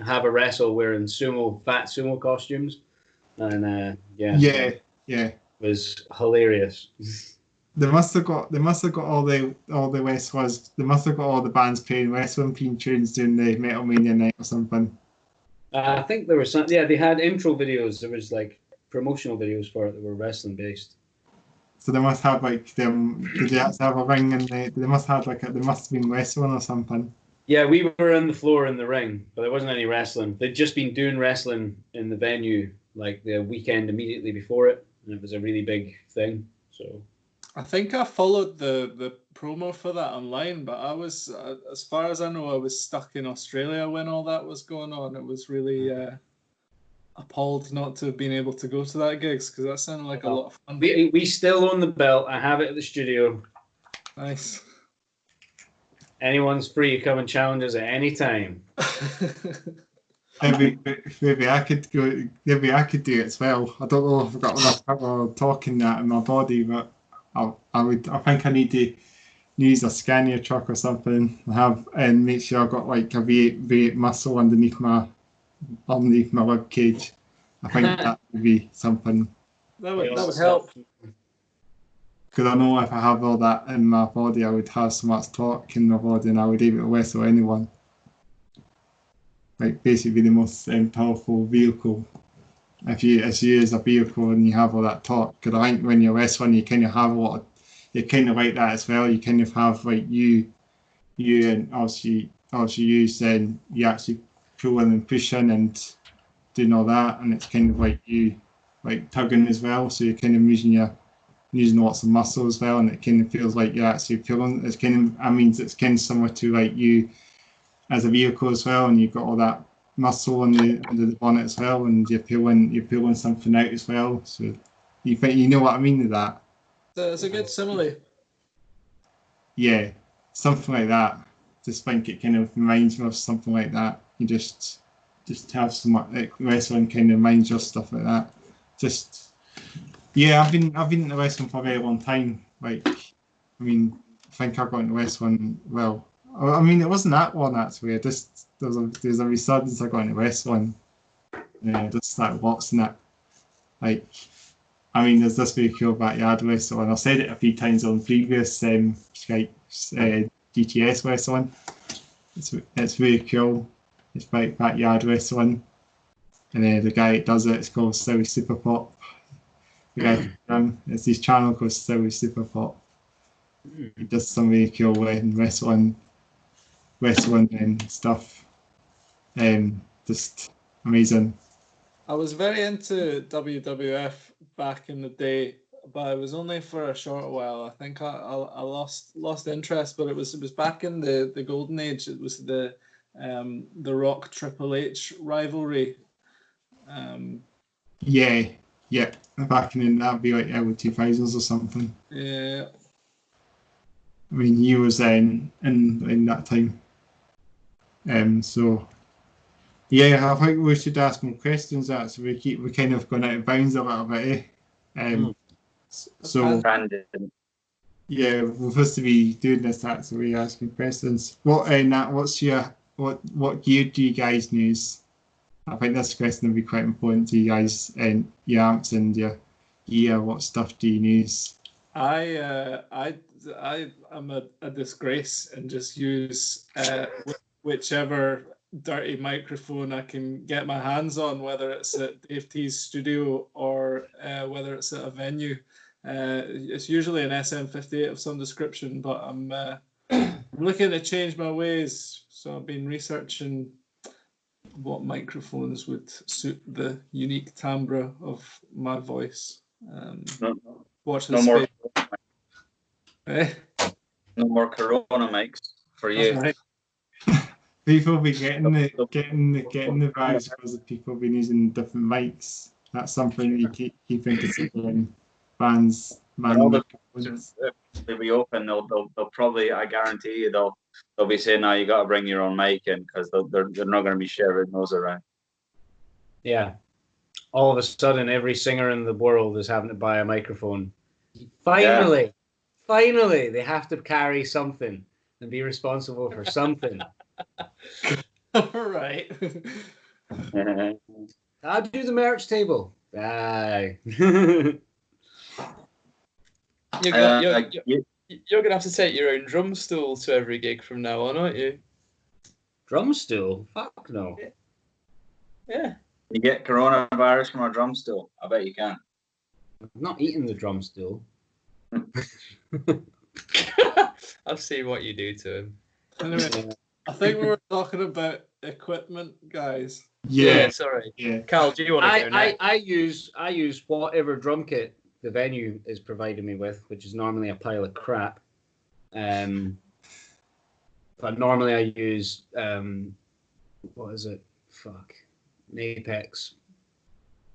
have a wrestle wearing fat sumo costumes, and it was hilarious. They must have got all the wrestlers. They must have got all the bands playing wrestling theme tunes during the Metal Mania night or something. I think there was some. Yeah, they had intro videos. There was promotional videos for it that were wrestling based. So they must have them. Did they actually have a ring? And they must have they must have been wrestling or something. Yeah, we were on the floor in the ring, but there wasn't any wrestling. They'd just been doing wrestling in the venue the weekend immediately before it, and it was a really big thing. So I think I followed the promo for that online, but I was, as far as I know, I was stuck in Australia when all that was going on. It was really appalled not to have been able to go to that gigs because that sounded like a lot of fun. We still own the belt. I have it at the studio. Nice. Anyone's free to come and challenge us at any time. Maybe I could go. Maybe I could do it as well. I don't know if I've got enough power talking that in my body, but I think I need to use a Scania truck or something and make sure I've got a V8 muscle underneath my rib cage. I think that would be something. That would help. Because I know if I have all that in my body, I would have so much torque in my body and I would be able to wrestle anyone. Basically the most powerful vehicle. If you use a vehicle and you have all that torque, because I think when you're wrestling, you kind of have you kind of like that as well. You kind of have you and also use then you actually pull in and push in and doing all that, and it's kind of like you like tugging as well. So you're kind of using lots of muscle as well, and it kind of feels like you're actually pulling. It's kind of, I mean, it's kind of similar to like you as a vehicle as well, and you've got all that muscle under the bonnet as well, and you're pulling something out as well. So you think you know what I mean with that? So it's a good simile. Yeah, something like that. Just think it kind of reminds me of something like that. You just have some like wrestling kind of reminds you of stuff like that. Just yeah, I've been into wrestling for a very long time. Like, I mean, I think I got into wrestling. Well, I mean, it wasn't that long actually. I just there's a resurgence. I got into wrestling. Yeah, just started watching it. Like, I mean, there's this really cool backyard wrestling. I've said it a few times on previous Skype GTS wrestling. It's really cool. It's backyard wrestling, and the guy that does it is called Silly Super Pop. The guy, it's his channel called Silly Super Pop. He does some really cool wrestling and stuff. Just amazing. I was very into WWF back in the day, but it was only for a short while. I think I lost interest, but it was back in the golden age. It was the Rock Triple H rivalry. Yeah. Back in that'd be like early 2000s or something. Yeah. I mean, he was in that time. So yeah, I think we should ask more questions. So we kind of gone out of bounds a little bit. So Brandon. yeah, we're supposed to be doing this actually, asking questions. Nat, what gear do you guys use? I think this question will be quite important to you guys, and your amps and your gear. What stuff do you use? I am a disgrace and just use whichever dirty microphone I can get my hands on, whether it's at Dave T's studio or whether it's at a venue. It's usually an SM58 of some description, but I'm looking to change my ways. So I've been researching what microphones would suit the unique timbre of my voice. Watch this No space. more Corona mics for you. Right. People will be getting the vibes because of people been using different mics. That's something that you keep in consideration. Bands. If they reopen, they'll probably, I guarantee you, they'll be saying, "No, you got to bring your own mic in," because they're not going to be sharing those around. Yeah. All of a sudden, every singer in the world is having to buy a microphone. Finally, they have to carry something and be responsible for something. All right. I'll do the merch table. Aye. You're gonna have to take your own drum stool to every gig from now on, aren't you? Drum stool? Fuck no. Yeah. You get coronavirus from a drum stool? I bet you can. I'm not eating the drum stool. I've seen what you do to him. Anyway, I think we were talking about equipment, guys. Yeah, sorry. Yeah. Carl, do you want to go next? I use whatever drum kit the venue is providing me with, which is normally a pile of crap. But normally I use what is it? Fuck. An Apex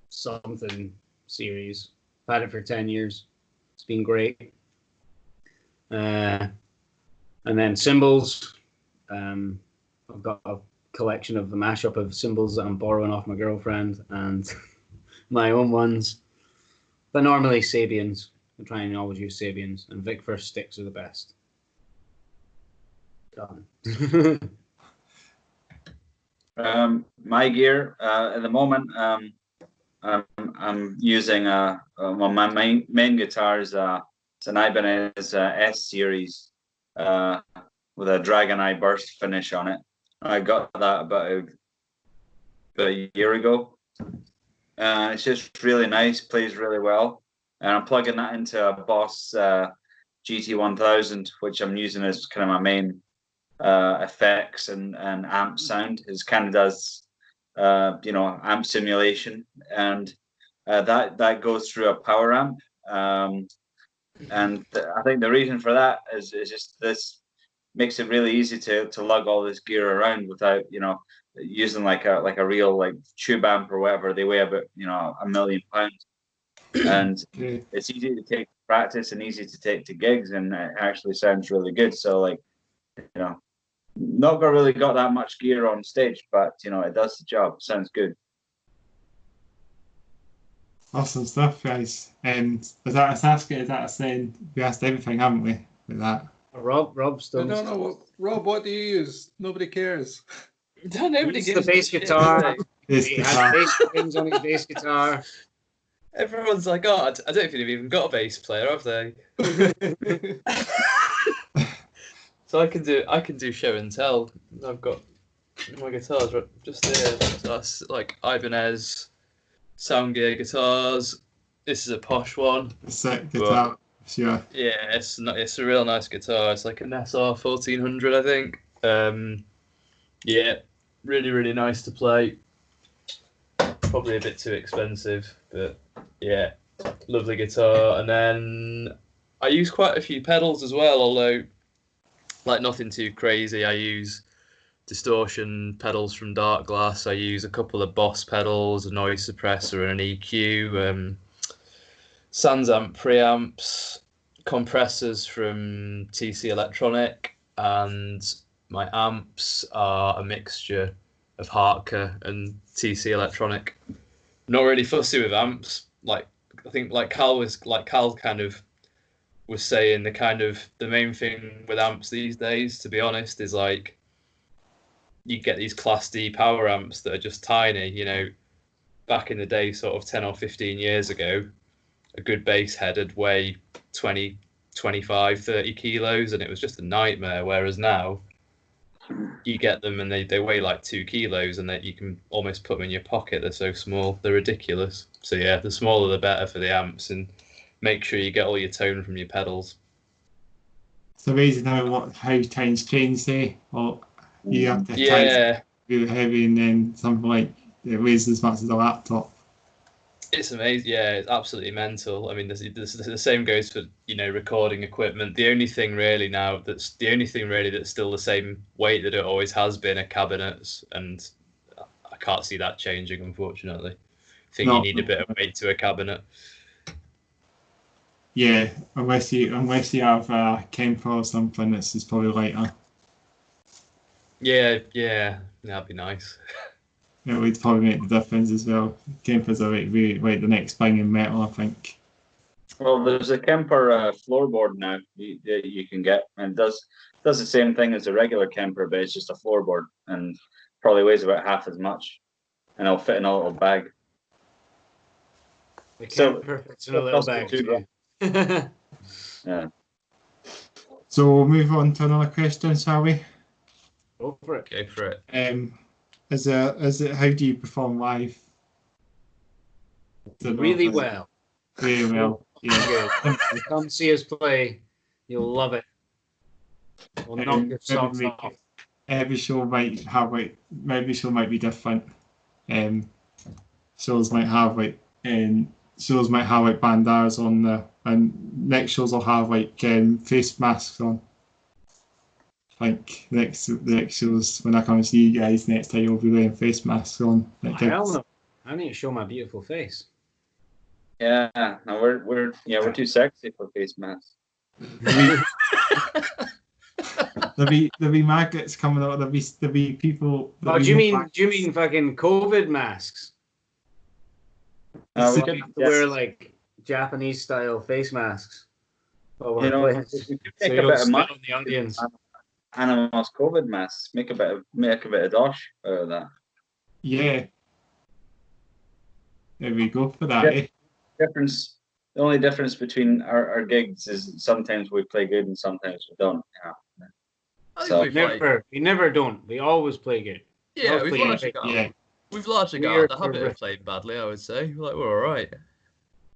something series. I've had it for 10 years. It's been great. And then cymbals. I've got a collection of the mashup of cymbals that I'm borrowing off my girlfriend and my own ones. But normally Sabians. I'm trying to always use Sabians. And Vic First sticks are the best. Done. My gear at the moment, I'm using my main guitar is it's an Ibanez S series with a Dragon Eye Burst finish on it. I got that about a year ago. It's just really nice, plays really well, and I'm plugging that into a Boss GT1000, which I'm using as kind of my main effects and amp sound. It kind of does amp simulation, and that goes through a power amp. And I think the reason for that is just this makes it really easy to lug all this gear around without using like a real like tube amp or whatever. They weigh about 1 million pounds, and it's easy to take to practice and easy to take to gigs, and it actually sounds really good. So like not really got that much gear on stage, but it does the job. Sounds good. Awesome stuff, guys. And is that a asking? Is that a saying? We asked everything, haven't we? With that. Rob still. I don't know. Rob, what do you use? Nobody cares. Nobody Use gives the bass a shit, guitar. do Bass He guitar. has bass strings on his bass guitar. they? Everyone's like, oh, I don't think they've even got a bass player, have they? So I can do show and tell. I've got my guitars right just here. So that's like Ibanez Soundgear guitars. This is a posh one. A sick guitar, sure. Yeah, it's a real nice guitar. It's like an SR 1400, I think. Yeah, really, really nice to play. Probably a bit too expensive, but yeah, lovely guitar. And then I use quite a few pedals as well, although like nothing too crazy. I use distortion pedals from Dark Glass. I use a couple of Boss pedals, a noise suppressor, and an EQ. Sans amp preamps, compressors from TC Electronic, and my amps are a mixture of Hartke and TC Electronic. Not really fussy with amps. Like I think Cal kind of was saying, the main thing with amps these days, to be honest, is like you get these Class D power amps that are just tiny. Back in the day, sort of 10 or 15 years ago, a good bass head would weigh 20, 25, 30 kilos, and it was just a nightmare. Whereas now, you get them and they weigh like 2 kilos, and that you can almost put them in your pocket. They're so small, they're ridiculous. So yeah, the smaller the better for the amps, and make sure you get all your tone from your pedals. It's amazing how times change, say. Or you have to Yeah, really heavy, and then something like it weighs as much as a laptop. it's amazing. Yeah, it's absolutely mental. I mean, the same goes for recording equipment. The only thing really that's still the same weight that it always has been are cabinets, and I can't see that changing, unfortunately. I think you need a bit of weight to a cabinet. Yeah, unless you have a Kemper or something, this is probably lighter. Yeah, that'd be nice. It would probably make the difference as well. Kempers are really like the next thing in metal, I think. Well, there's a Kemper floorboard now that you can get, and it does the same thing as a regular Kemper, but it's just a floorboard and probably weighs about half as much, and it'll fit in a little bag. The Kemper fits in a little bag too. Yeah. So we'll move on to another question, shall we? Go for it. Go for it. How do you perform live? Really well. Really well. Yeah. Come see us play. You'll love it. We'll knock your socks off. Every show might be different. Shows might have bandanas on there, and next shows will have face masks on. Like the next shows, when I come and see you guys next time, you'll be wearing face masks on. Hell no! I need to show my beautiful face. Yeah, no, we're too sexy for face masks. There'll be maggots coming out. There'll be people. Oh, do you mean fucking COVID masks? We We could have to wear like Japanese style face masks. we could make a bit of money on the audience. Anomos COVID masks. Make a bit of dosh out of that. Yeah. There we go for that. Yeah. The only difference between our gigs is sometimes we play good and sometimes we don't. So we never don't. We always play good. Yeah, we've largely got the habit of playing badly, I would say. Like, we're all right.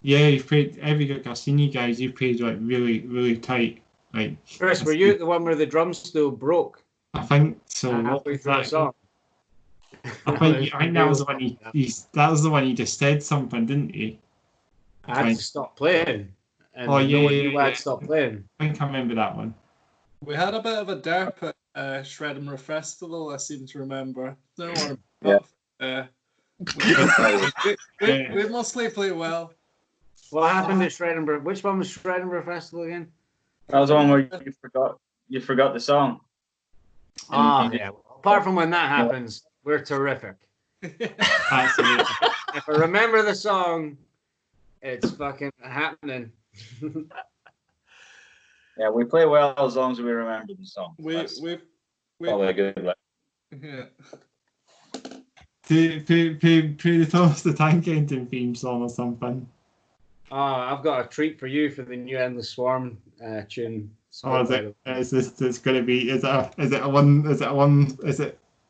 Yeah, you've played every gig I've seen you guys. You played like really, really tight. Like, Chris, were you the one where the drum stool broke? I think so. Halfway through the song. I think that was the one that was the one he just said something, didn't he? I had to stop playing. And Oh, no one yeah, knew yeah, I'd stopped playing. I think I remember that one. We had a bit of a derp at Shredemore Festival, I seem to remember. Don't want Yeah. to. Yeah. We mostly play well. What happened at Shredemore? Which one was Shredemore Festival again? That was the one where you forgot the song. Oh, yeah. Apart from when that happens, we're terrific. Absolutely. If I remember the song, it's fucking happening. Yeah, we play well as long as we remember the song. That's we probably a good like. yeah. Play the Thomas the Tank Engine theme song or something. Oh, I've got a treat for you for the new Endless Swarm tune. Oh, is it's going to be? Is it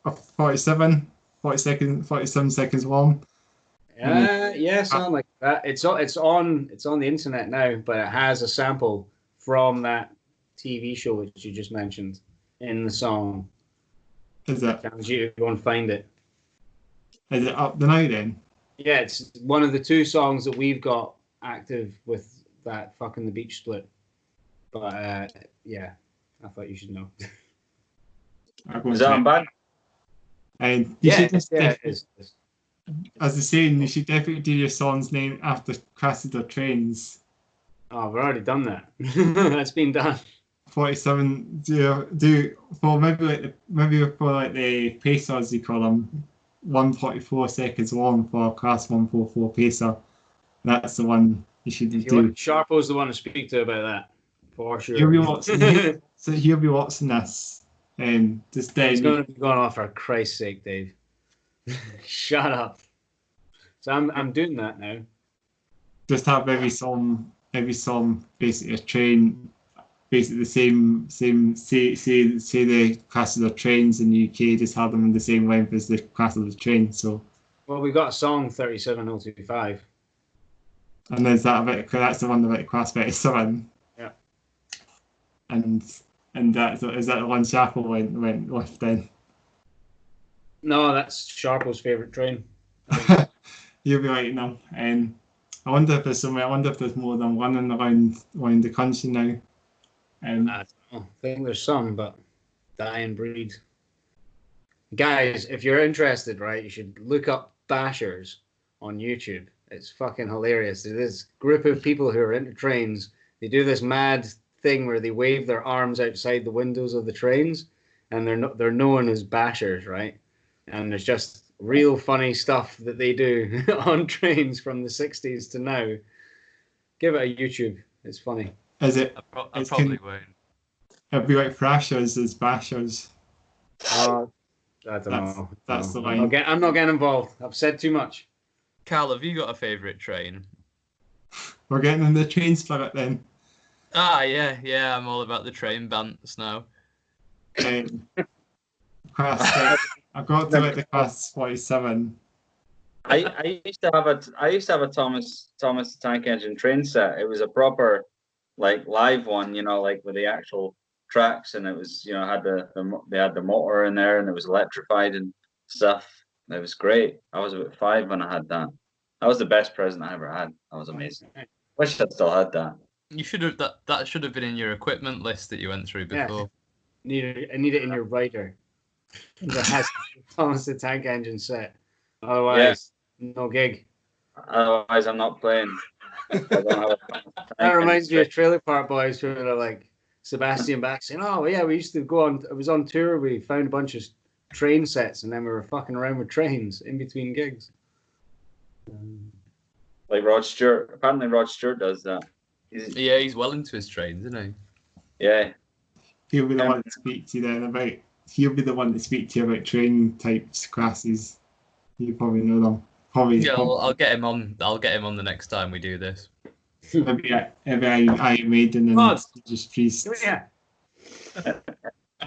a 47 seconds long? Yeah, something like that. It's on the internet now, but it has a sample from that TV show which you just mentioned in the song. Is it? I challenge you to go and find it. Is it up the now then? Yeah, it's one of the two songs that we've got active with that fucking the beach split. But yeah, I thought you should know. Is that on band? And It's as I was saying, you should definitely do your song's name after classes or trains. Oh, we've already done that. That's been done. 47. Do for maybe for the pacers you call them 144 seconds long for class 144 pacer. That's the one you should do. Sharpo's the one to speak to about that. For sure. He'll be watching this. Just then. He's going to be going off for Christ's sake, Dave. Shut up. So I'm doing that now. Just have every song basically a train, basically the same say the classes of trains in the UK, just have them in the same length as the classes of trains. So. Well, we've got a song 37025. And there's that's the one about class 37. Yeah. And is that the one Sharpo went with then? No, that's Sharpo's favourite train. You'll be right now. I wonder if there's more than one around the country now. I don't know. I think there's some, but dying breed. Guys, if you're interested, right, you should look up Bashers on YouTube. It's fucking hilarious. There's this group of people who are into trains. They do this mad thing where they wave their arms outside the windows of the trains, and they're known as Bashers, right? And there's just real funny stuff that they do on trains from the 60s to now. Give it a YouTube. It's funny. Is it? I probably won't. It'd be like Thrashers as Bashers. I don't know. That's the line. I'm not getting involved. I've said too much. Carl, have you got a favourite train? We're getting in the train spirit then. Ah, yeah, I'm all about the train bants now. I got to the class 47. I used to have a Thomas the Tank Engine train set. It was a proper like live one, like with the actual tracks, and it was they had the motor in there, and it was electrified and stuff. It was great. I was about 5 when I had that. That was the best present I ever had. That was amazing. Wish I'd still had that. You should have that should have been in your equipment list that you went through before. Yeah. I need it in your rider that has Thomas the Tank Engine set. Otherwise, no gig. Otherwise, I'm not playing. That reminds me of Trailer Park Boys, who are like Sebastian Bach saying, "Oh yeah, we used to go on. I was on tour. We found a bunch of train sets, and then we were fucking around with trains in between gigs." Like Rod Stewart. Apparently, Rod Stewart does that. He's well into his trains, isn't he? Yeah. He'll be the one to speak to you then about. He'll be the one to speak to you about train types classes. You probably know them. I'll get him on. I'll get him on the next time we do this. Maybe I made and just priest. Yeah.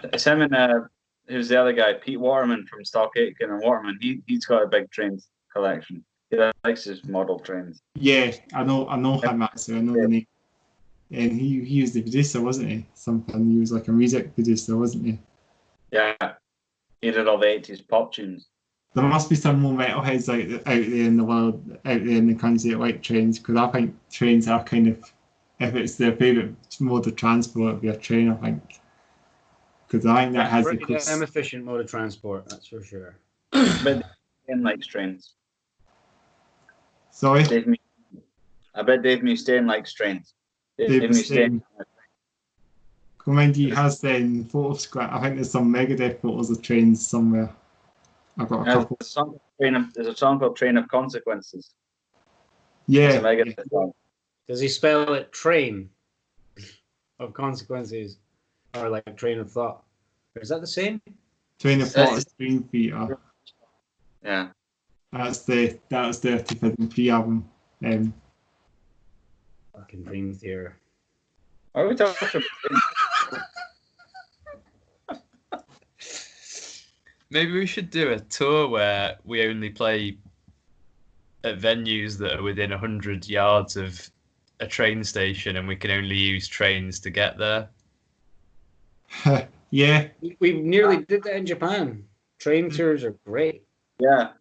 It's him and who's the other guy? Pete Waterman from Stock Aitken and Waterman. He's got a big trains collection. He likes his model trains. Yeah, I know him actually. I know the name. And he was the producer, wasn't he? He was like a music producer, wasn't he? Yeah. He did all the 80s pop tunes. There must be some more metalheads out there in the world, out there in the country that like trains, because I think trains are kind of, if it's their favourite mode of transport, it'd be a train, I think. Because I think that has the Pretty damn efficient mode of transport, that's for sure. But Mustaine likes trains. Sorry? I bet Dave Mustaine likes trains. Dave Mustaine. Mind you, he has then photos. I think there's some Megadeth photos of trains somewhere. I've got a couple. There's a song called Train of Consequences. Yeah. It's a Megadeth song. Does he spell it train of consequences or like train of thought? Or is that the same? Train of Thought is Dream Theater. Yeah. That was their 2003 album. Fucking Dream Theater. Are we talking? Maybe we should do a tour where we only play at venues that are within 100 yards of a train station, and we can only use trains to get there. Yeah. We nearly did that in Japan. Train tours are great. Yeah.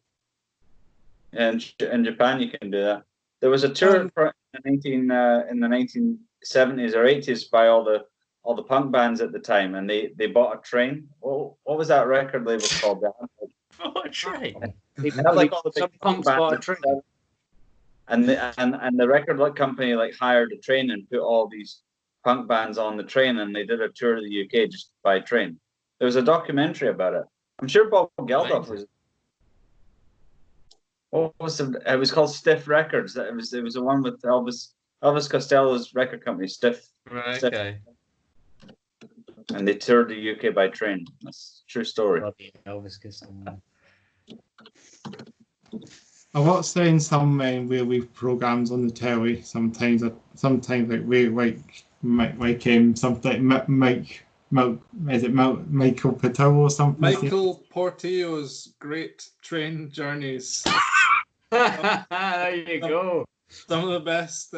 And in Japan, you can do that. There was a tour in the 1970s or 80s by all the punk bands at the time, and they bought a train. What was that record label called? What a train! They had like all the Some big punks bands bought a train. and the record company like hired a train and put all these punk bands on the train, and they did a tour of the UK just by train. There was a documentary about it. I'm sure Bob Geldof was. What was it was called Stiff Records. It was the one with Elvis Costello's record company, Stiff. Right, Stiff. okay. And they toured the UK by train. That's a true story. Elvis Costello. I watched some where we've programs on the telly. Sometimes like we something Michael Patel or something. Michael Portillo's Great Train Journeys. There you go. Some of the best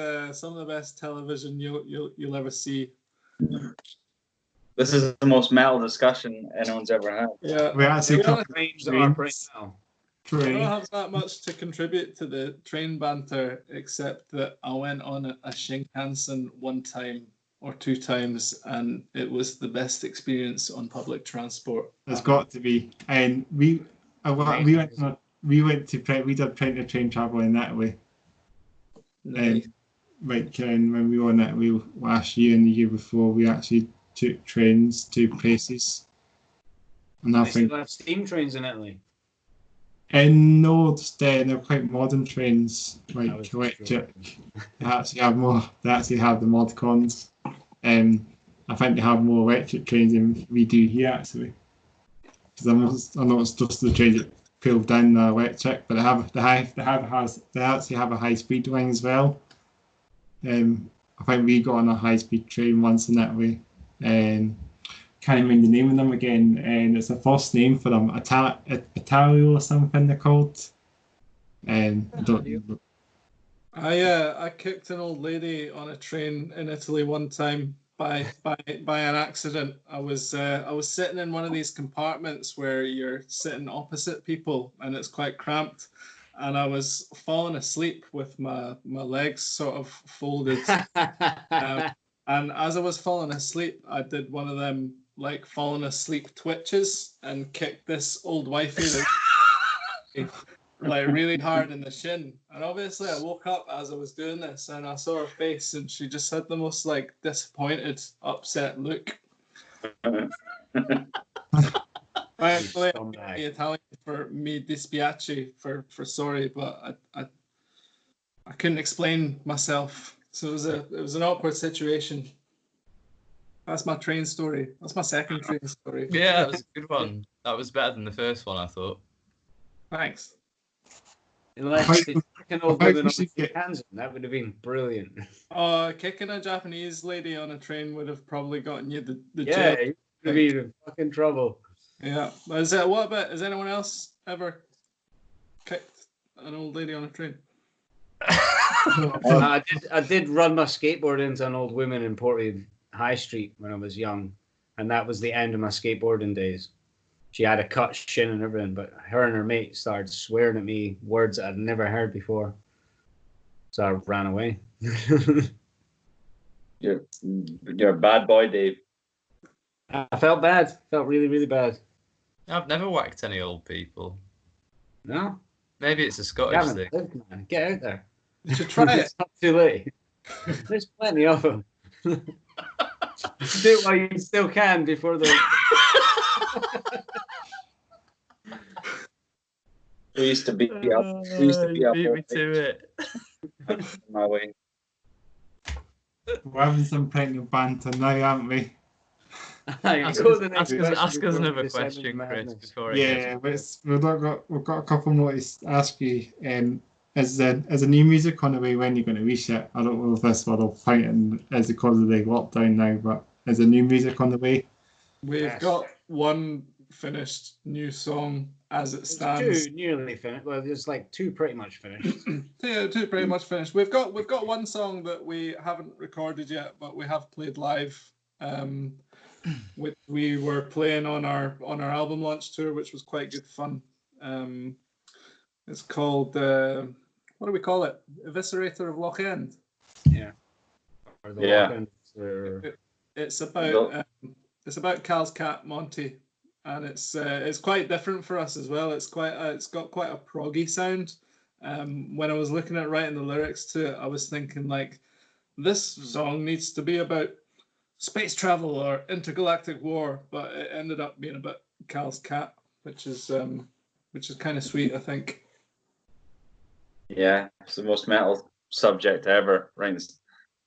television you'll ever see. This is the most metal discussion anyone's ever had. Yeah, we actually Trains are up right now. I don't have that much to contribute to the train banter, except that I went on a Shinkansen one time or two times, and it was the best experience on public transport. It's got to be, and we did train travel in that way. Nice. When we were on that way last year and the year before, we actually took trains to places. And I think still have steam trains in Italy. And no, they're quite modern trains, like electric. They actually have the mod cons. I think they have more electric trains than we do here actually. Because I know it's just the trains that pull down the electric, but they actually have a high speed line as well. I think we got on a high speed train once in that way. Can't remember the name of them again, and it's a first name for them, Italio or something they're called. I kicked an old lady on a train in Italy one time by an accident. I was sitting in one of these compartments where you're sitting opposite people and it's quite cramped, and I was falling asleep with my legs sort of folded. And as I was falling asleep, I did one of them like falling asleep twitches and kicked this old wifey like really hard in the shin. And obviously I woke up as I was doing this and I saw her face and she just had the most like disappointed, upset look. Actually, the Italian for me dispiace for sorry, but I couldn't explain myself. So it was an awkward situation. That's my train story. That's my second train story. Yeah, that was a good one. That was better than the first one, I thought. Thanks. Unless they fucking old women on the hands, that would have been brilliant. Kicking a Japanese lady on a train would have probably gotten you the jail. Yeah, you'd be in fucking trouble. Yeah. What about, has anyone else ever kicked an old lady on a train? I did run my skateboard into an old woman in Portland High Street when I was young, and that was the end of my skateboarding days. she had a cut shin and everything, but her and her mate started swearing at me words that I'd never heard before. So I ran away. You're a bad boy, Dave. I felt bad. Felt really, really bad. I've never whacked any old people. No? Maybe it's a Scottish thing. Man. Get out there. You should try it. It's not too late. There's plenty of them. Do it while you still can before the... We used to be up. We used to be up. Beat me to it. My way. We're having some kind of banter now, aren't we? Ask us another question, Chris. Before yeah, but we've got a couple more to ask you. As a new music on the way, when you're going to reach it? I don't know if this one will fight in as a cause of the lockdown now, but as a new music on the way. We've got one finished new song as it stands. Two nearly finished. Well, there's like two pretty much finished. Two pretty much finished. We've got one song that we haven't recorded yet, but we have played live. Which we were playing on our album launch tour, which was quite good fun. It's called what do we call it? Eviscerator of Loch End. Yeah. Or the Loch End, or... It's about Cal's cat Monty, and it's quite different for us as well. It's got quite a proggy sound. When I was looking at writing the lyrics to it, I was thinking like, this song needs to be about space travel or intergalactic war, but it ended up being about Cal's cat, which is kind of sweet, I think. Yeah, it's the most metal subject ever. Writing a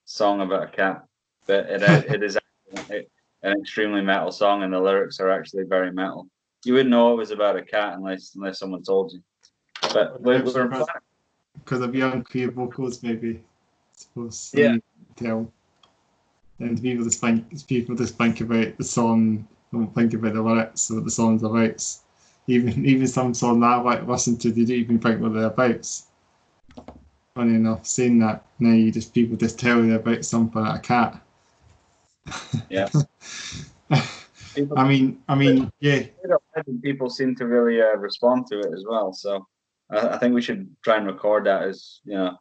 song about a cat, but it is an extremely metal song, and the lyrics are actually very metal. You wouldn't know it was about a cat unless someone told you. But we're because of young queer vocals, maybe. I suppose. Yeah. Tell. And people just think about the song, don't think about the lyrics or what the song's about. Even some songs that I like listen to, they don't even think what they're about. Funny enough, saying that now, people just tell you about something like a cat. Yeah. I mean, yeah. People seem to really respond to it as well. So I think we should try and record that as, you know.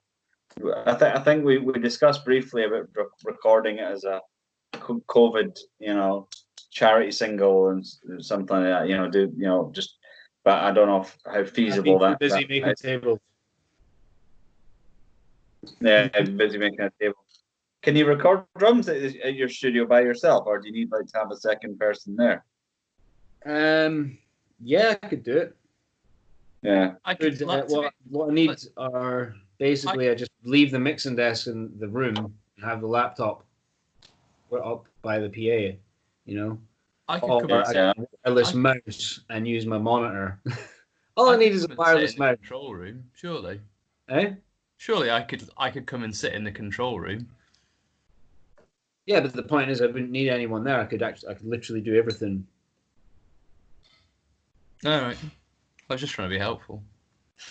I think we discussed briefly about recording it as a COVID, you know, charity single and something like that. Just. But I don't know how feasible that. Busy making tables. Yeah, busy making a table. Can you record drums at your studio by yourself, or do you need to have a second person there? Yeah, I could do it. Yeah, I could. What I need are basically I just leave the mixing desk in the room and have the laptop put up by the PA. You know, I could wireless mouse and use my monitor. All I need is a wireless mouse. Control room, surely. Eh? Surely I could come and sit in the control room. Yeah, but the point is, I wouldn't need anyone there. I could literally do everything. All right. I was just trying to be helpful.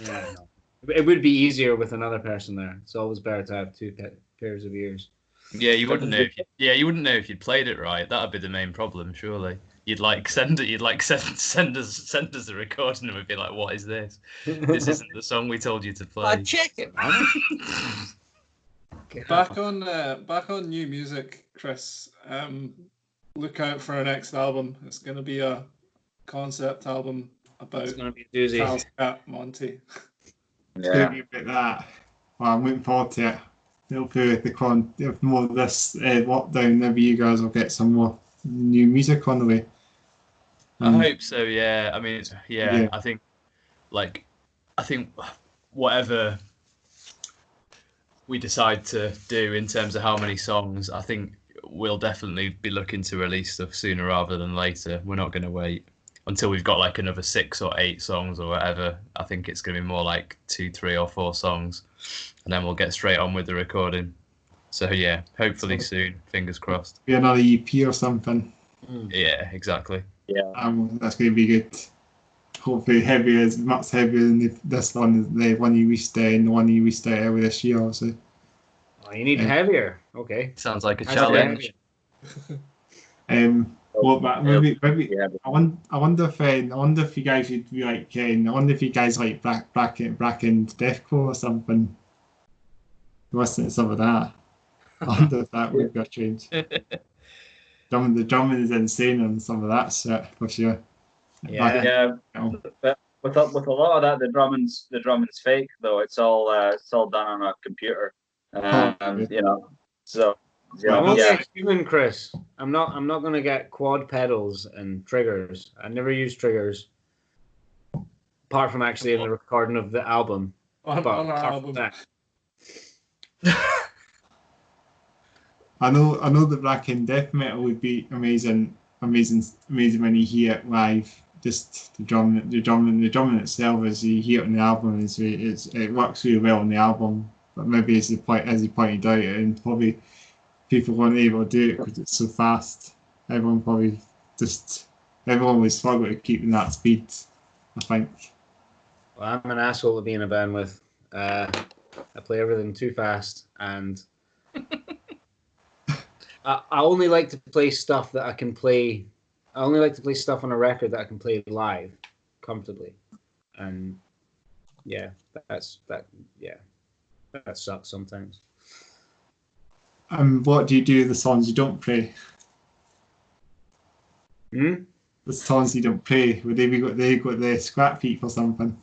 Yeah, no. It would be easier with another person there. It's always better to have two pairs of ears. Yeah, you wouldn't know. You wouldn't know if you'd played it right. That'd be the main problem, surely. You'd send us a recording and we'd be like, "What is this? This isn't the song we told you to play." Check it, man. Back on new music, Chris. Look out for our next album. It's going to be a concept album about It's going to be a doozy. Cal's cat Monty. It's going to be a bit that. Well, I'm looking forward to it. Hopefully, if more of this lockdown, maybe you guys will get some more new music on the way. I hope so. Yeah. I mean, yeah. I think whatever we decide to do in terms of how many songs, I think we'll definitely be looking to release stuff sooner rather than later. We're not going to wait until we've got like another 6 or 8 songs or whatever. I think it's going to be more like 2, 3 or 4 songs, and then we'll get straight on with the recording. So yeah, hopefully soon. Fingers crossed. Be another EP or something. Yeah, exactly. Yeah. That's going to be good. Hopefully much heavier than this one, the one you reached and the one you reached earlier this year, obviously. Oh, you need heavier. Okay. Sounds like a challenge. Well, Well, but maybe Yeah. I wonder if you guys would be like I wonder if you guys like back in deathcore or something. Listen to some of that. I wonder if that would be a change. The drumming is insane on some of that shit for sure. Yeah. Yeah, You know, but with a lot of that, the drumming's fake though. It's all done on a computer. You know, so I'm only yeah. a human, Chris. I'm not gonna get quad pedals and triggers. I never use triggers, apart from actually in the recording of the album. on But our apart album. from that, I know the black and death metal would be amazing when you hear it live. Just the drumming itself as you hear it on the album it works really well on the album. But maybe as you pointed out, and probably people weren't able to do it because it's so fast. Everyone would struggle to keep in that speed, I think. well, I'm an asshole to be in a band with. I play everything too fast, and I only like to play stuff that I can play. I only like to play stuff on a record that I can play live comfortably, and yeah, that sucks sometimes. What do you do with the songs you don't play? The songs you don't play, would they got the scrap heap or something?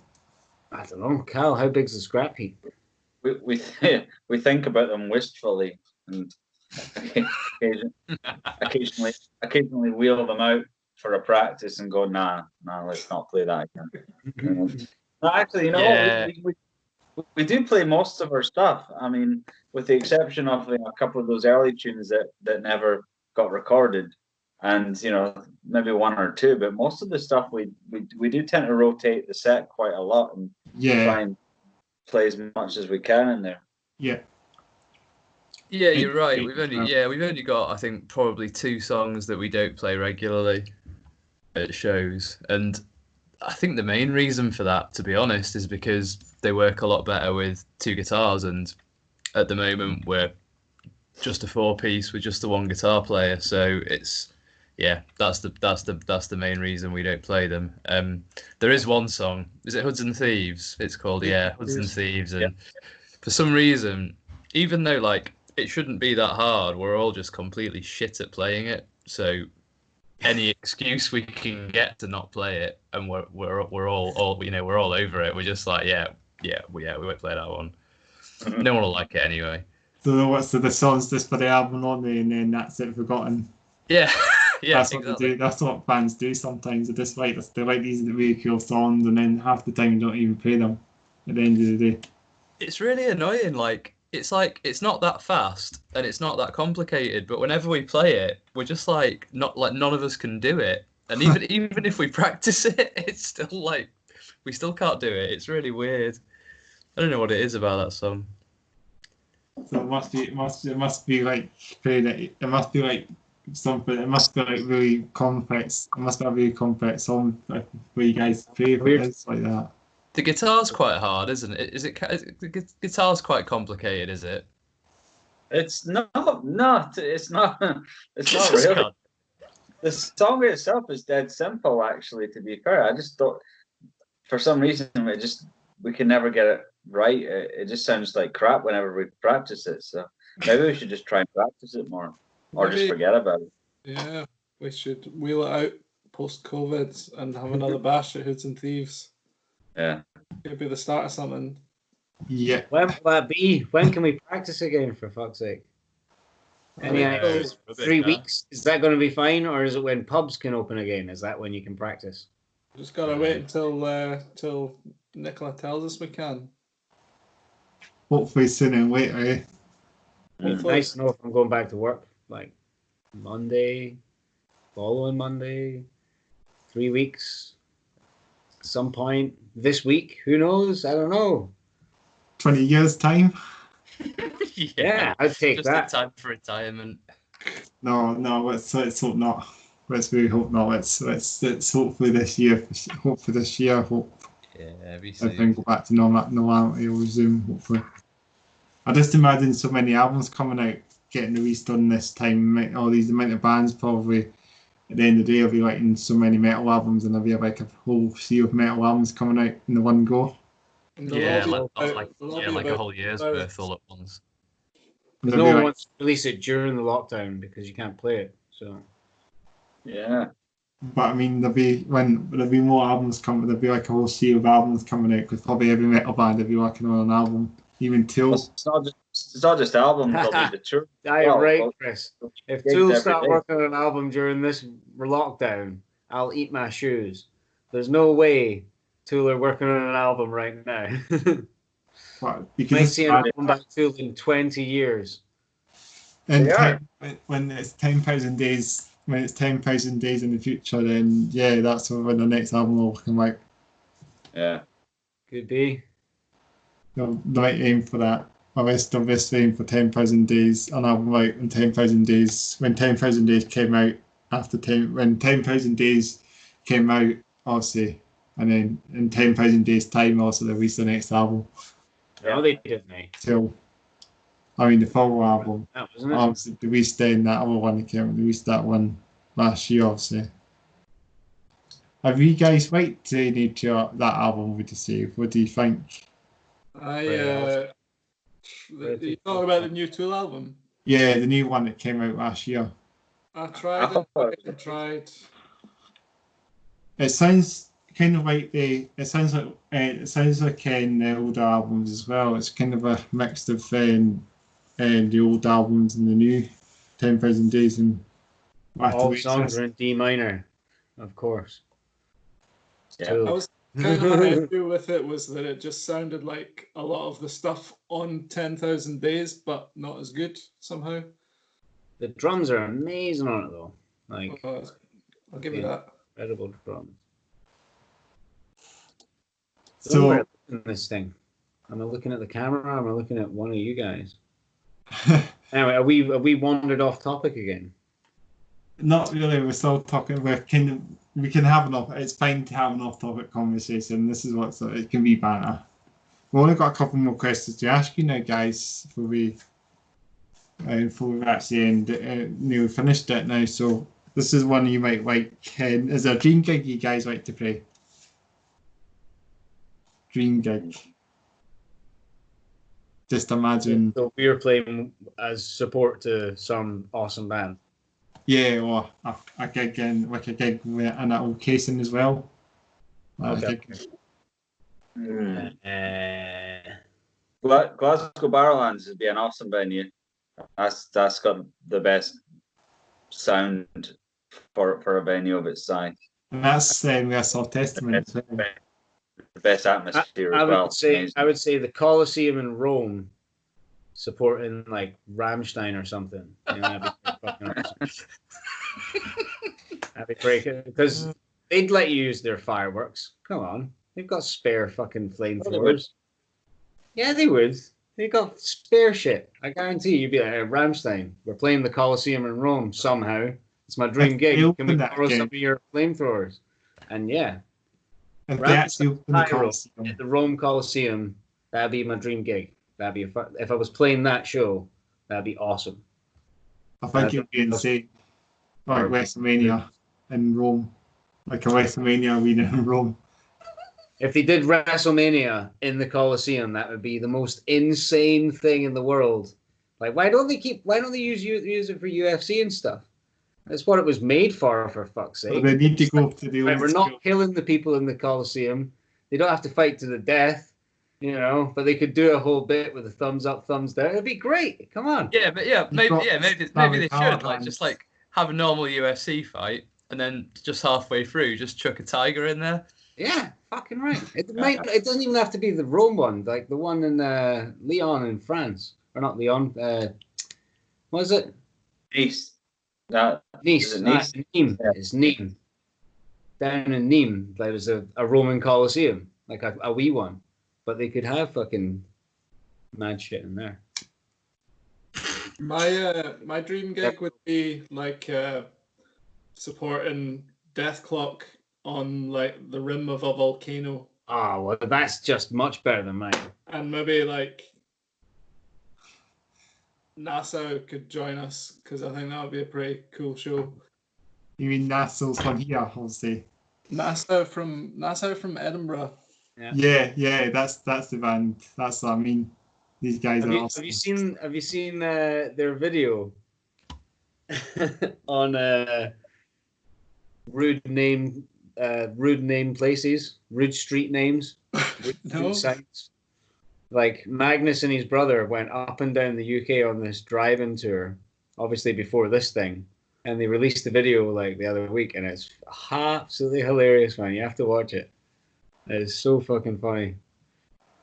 I don't know, Cal. How big's the scrap heap? We think about them wistfully and occasionally wheel them out for a practice and go, nah, let's not play that again. No, actually, you know, Yeah. we do play most of our stuff. I mean, with the exception of a couple of those early tunes that never got recorded, and maybe one or two, but most of the stuff we do tend to rotate the set quite a lot and try and play as much as we can in there. Yeah. Yeah, you're right. We've only got, I think, probably 2 songs that we don't play regularly at shows, and I think the main reason for that, to be honest, is because they work a lot better with 2 guitars, and at the moment we're just a 4-piece with just the 1 guitar player, so it's that's the main reason we don't play them. There is one song, is it Hoods and Thieves? It's called Hoods and Thieves, and for some reason, even though like it shouldn't be that hard, we're all just completely shit at playing it, so any excuse we can get to not play it, and we're all we're all over it. We're just like we won't play that one. No one will like it anyway. So the songs just for the album only, and then that's it, forgotten. Yeah, That's what they do. That's what bands do sometimes. They just like these really cool songs, and then half the time you don't even play them. At the end of the day, it's really annoying. Like it's not that fast and it's not that complicated, but whenever we play it, we're just like none of us can do it. And even if we practice it, it's still like we still can't do it. It's really weird. I don't know what it is about that song. so it must be like played it. It must be like something. It must be like really complex. It must be a really complex song where you guys play if it is like that. The guitar's quite hard, isn't it? The guitar's quite complicated, is it? It's not. It's not really. The song itself is dead simple, actually. To be fair, I just thought for some reason we can never get it right. It just sounds like crap whenever we practice it. So maybe we should just try and practice it more, or just forget about it. Yeah, we should wheel it out post-COVID and have another bash at Hoods and Thieves. Yeah, It'd be the start of something. Yeah. When will that be? When can we practice again, for fuck's sake? Any ideas? 3 weeks? Is that going to be fine, or is it when pubs can open again? Is that when you can practice? Just gotta wait until Nicola tells us we can. Hopefully sooner than later, eh? Hopefully. Nice to know if I'm going back to work, like Monday, following Monday, 3 weeks, some point this week. Who knows? I don't know. 20 years time. Yeah, I'd take just that. Just in time for retirement. No. Let's hope not. Let's really hope not. Let's hopefully this year. Yeah, be Everything go back to normality or resume. Hopefully. I just imagine so many albums coming out, getting released on this time. All these amount of bands probably at the end of the day, I'll be writing so many metal albums, and I'll be like a whole sea of metal albums coming out in the one go. Yeah, They'll all like be like a about whole year's 2000. worth all at once. And Because they'll no be one like, wants to release it during the lockdown because you can't play it. So Yeah. but I mean, there'll be more albums coming. There'll be like a whole sea of albums coming out because probably every metal band will be working on an album, even Tool. It's not just albums. There'll be the tour. Aye, Well, right, well, Chris. If gigs Tool every start day. working on an album during this lockdown, I'll eat my shoes. There's no way Tool are working on an album right now. But Might because see an album by Tool in 20 years. They are. when it's 10,000 days, when it's 10,000 days in the future, then yeah, that's when the next album will come out. Yeah. Could be. They might aim for that. Or they'll just aim for 10,000 days, an album out in 10,000 days. When 10,000 days came out, when 10,000 days came out, obviously, and then in 10,000 days' time, also they released the next album. No, they didn't. Till, I mean, the full album. That wasn't it? Obviously, they released then that other one that came out. They released that one last year, obviously. Have you guys liked that album? Would you say? What do you think? You talking about the new Tool album? Yeah, the new one that came out last year. I tried it. I tried. It sounds kind of like the older albums as well. It's kind of a mix of the old albums and the new 10,000 Days and All songs are in D minor, of course. Yeah. I was kind of my issue with it was that it just sounded like a lot of the stuff on 10,000 Days, but not as good somehow. The drums are amazing on it though. Like I'll give you that. incredible drums. So in this thing, am I looking at the camera? Or am I looking at one of you guys? Anyway, are we wandered off topic again? Not really. We're still talking. We can have it's fine to have an off-topic conversation. This is it can be banter. We've only got a couple more questions to ask you now, guys, before we actually finished it now. So this is one you might like. Is there a dream gig you guys like to play? Dream gig. Just imagine. So we were playing as support to some awesome band. Yeah, or a gig with an old casing as well. Okay. Glasgow Barrowlands would be an awesome venue. That's got the best sound for a venue of its size. And that's where Saw Testament. The best atmosphere as well. I would say the Colosseum in Rome, supporting like Rammstein or something. You know, that'd be fucking awesome. That'd be great because they'd let you use their fireworks. Come on, they've got spare fucking flamethrowers. Yeah, they would. They got spare shit. I guarantee you'd be like, Rammstein, we're playing the Colosseum in Rome somehow. It's my dream gig. Can we borrow some of your flamethrowers? And yeah. If they actually open the Colosseum. At the Rome Colosseum, that'd be my dream gig. That'd be if I was playing that show, that'd be awesome. I think it'd be insane. Like WrestleMania in Rome. Like a WrestleMania arena in Rome. If they did WrestleMania in the Colosseum, that would be the most insane thing in the world. Like, why don't they use it for UFC and stuff? That's what it was made for fuck's sake. Well, they need to go up to the Right, we're not killing the people in the Colosseum. They don't have to fight to the death, you know, but they could do a whole bit with a thumbs up, thumbs down. It'd be great. Come on. Yeah, but maybe they should just have a normal UFC fight and then just halfway through just chuck a tiger in there. Yeah, fucking right. It doesn't even have to be the Rome one, like the one in Lyon in France. Or not Lyon. What is it? Nice. Nice. Nice. Nîmes. It's Nîmes. Down in Nîmes, there was a Roman Colosseum, like a wee one. But they could have fucking mad shit in there. My dream gig would be like supporting Death Clock on like the rim of a volcano. Oh, well, that's just much better than mine. And maybe like NASA could join us because I think that would be a pretty cool show. You mean Nassau's from here, obviously. Nassau from Edinburgh. Yeah, that's the band. That's what I mean. These guys are awesome. Have you seen their video on rude name places, rude street names, rude No. sites? Like Magnus and his brother went up and down the UK on this drive-in tour, obviously before this thing, and they released the video like the other week, and it's absolutely hilarious, man. You have to watch it. It's so fucking funny.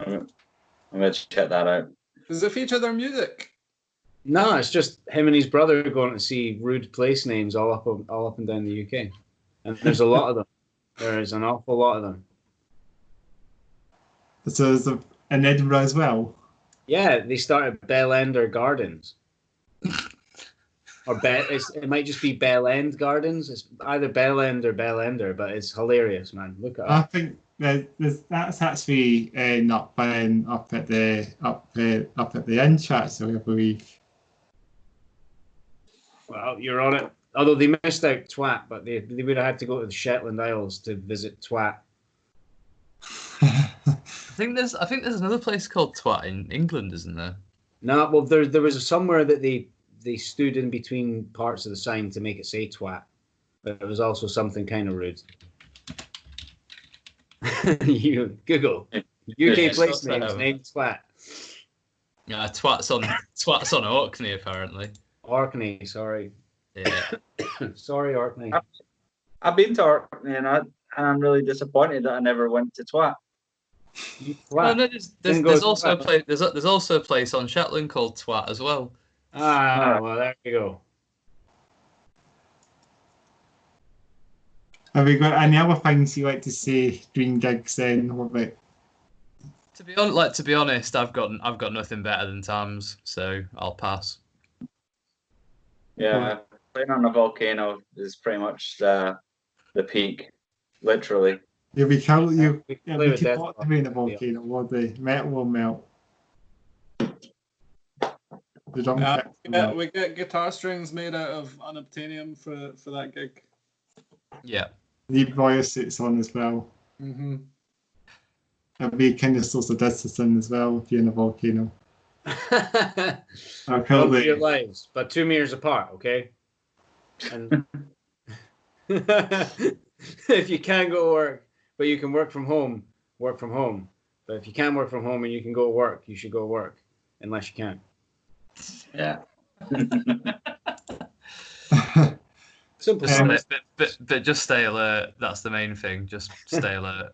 I'm gonna check that out. Does it feature their music? No, it's just him and his brother going to see rude place names all up and down the UK, and there's a lot of them. There is an awful lot of them. So there's in Edinburgh as well. Yeah, they started Bell Ender Gardens, or it might just be Bell End Gardens. It's either Bell End or Bell Ender, but it's hilarious, man. Look at I it. think that's actually not playing up at the end chat, so I believe. Well, you're on it. Although they missed out Twat, but they would have had to go to the Shetland Isles to visit Twat. I think there's another place called Twat in England, isn't there? No, well, there was somewhere that they stood in between parts of the sign to make it say Twat, but it was also something kind of rude. You Google UK place names named Twat. Yeah, Twat's on Orkney apparently. Orkney, sorry. Yeah. Sorry, Orkney. I've been to Orkney and I'm really disappointed that I never went to Twat. Well, no, there's also a place. There's also a place on Shetland called Twat as well. Ah, well, there you go. Have you got any other things you like to say during gigs then? What about? To be honest, I've got nothing better than Tams, so I'll pass. Yeah, playing on a volcano is pretty much the peak, literally. You'll be cool. You We yeah, play we with keep death hot to be in a volcano. Will the metal will melt. The drum kit will melt. We get guitar strings made out of unobtainium for that gig. Yeah. Need boiler suits on as well. Mm-hmm. It'll be kind of source of distancing as well if you're in a volcano. I'll Come to your lives, but 2 meters apart, okay? And if you can't go to work, but you can work from home, work from home. But if you can't work from home and you can go to work, you should go to work, unless you can. Yeah. Simple. But just stay alert. That's the main thing. Just stay alert.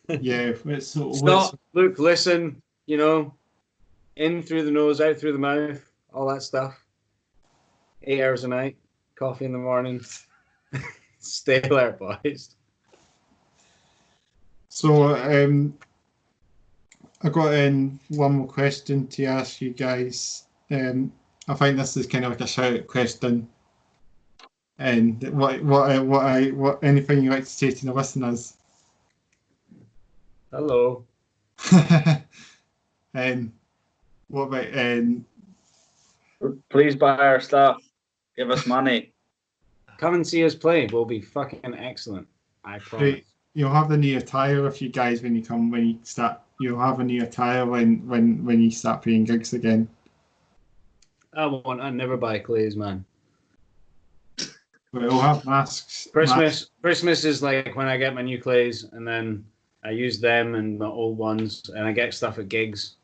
Yeah, Stop, look, listen, in through the nose, out through the mouth, all that stuff. 8 hours a night, coffee in the morning. Stay alert, boys. So I got one more question to ask you guys. I think this is kind of like a shout-out question. And what anything you like to say to the listeners? Hello. What about Please buy our stuff. Give us money. Come and see us play. We'll be fucking excellent. I promise. You'll have the new attire if you guys when you start. You'll have a new attire when you start playing gigs again. I never buy clays, man. We'll have masks. Christmas is like when I get my new clays, and then I use them and my old ones, and I get stuff at gigs.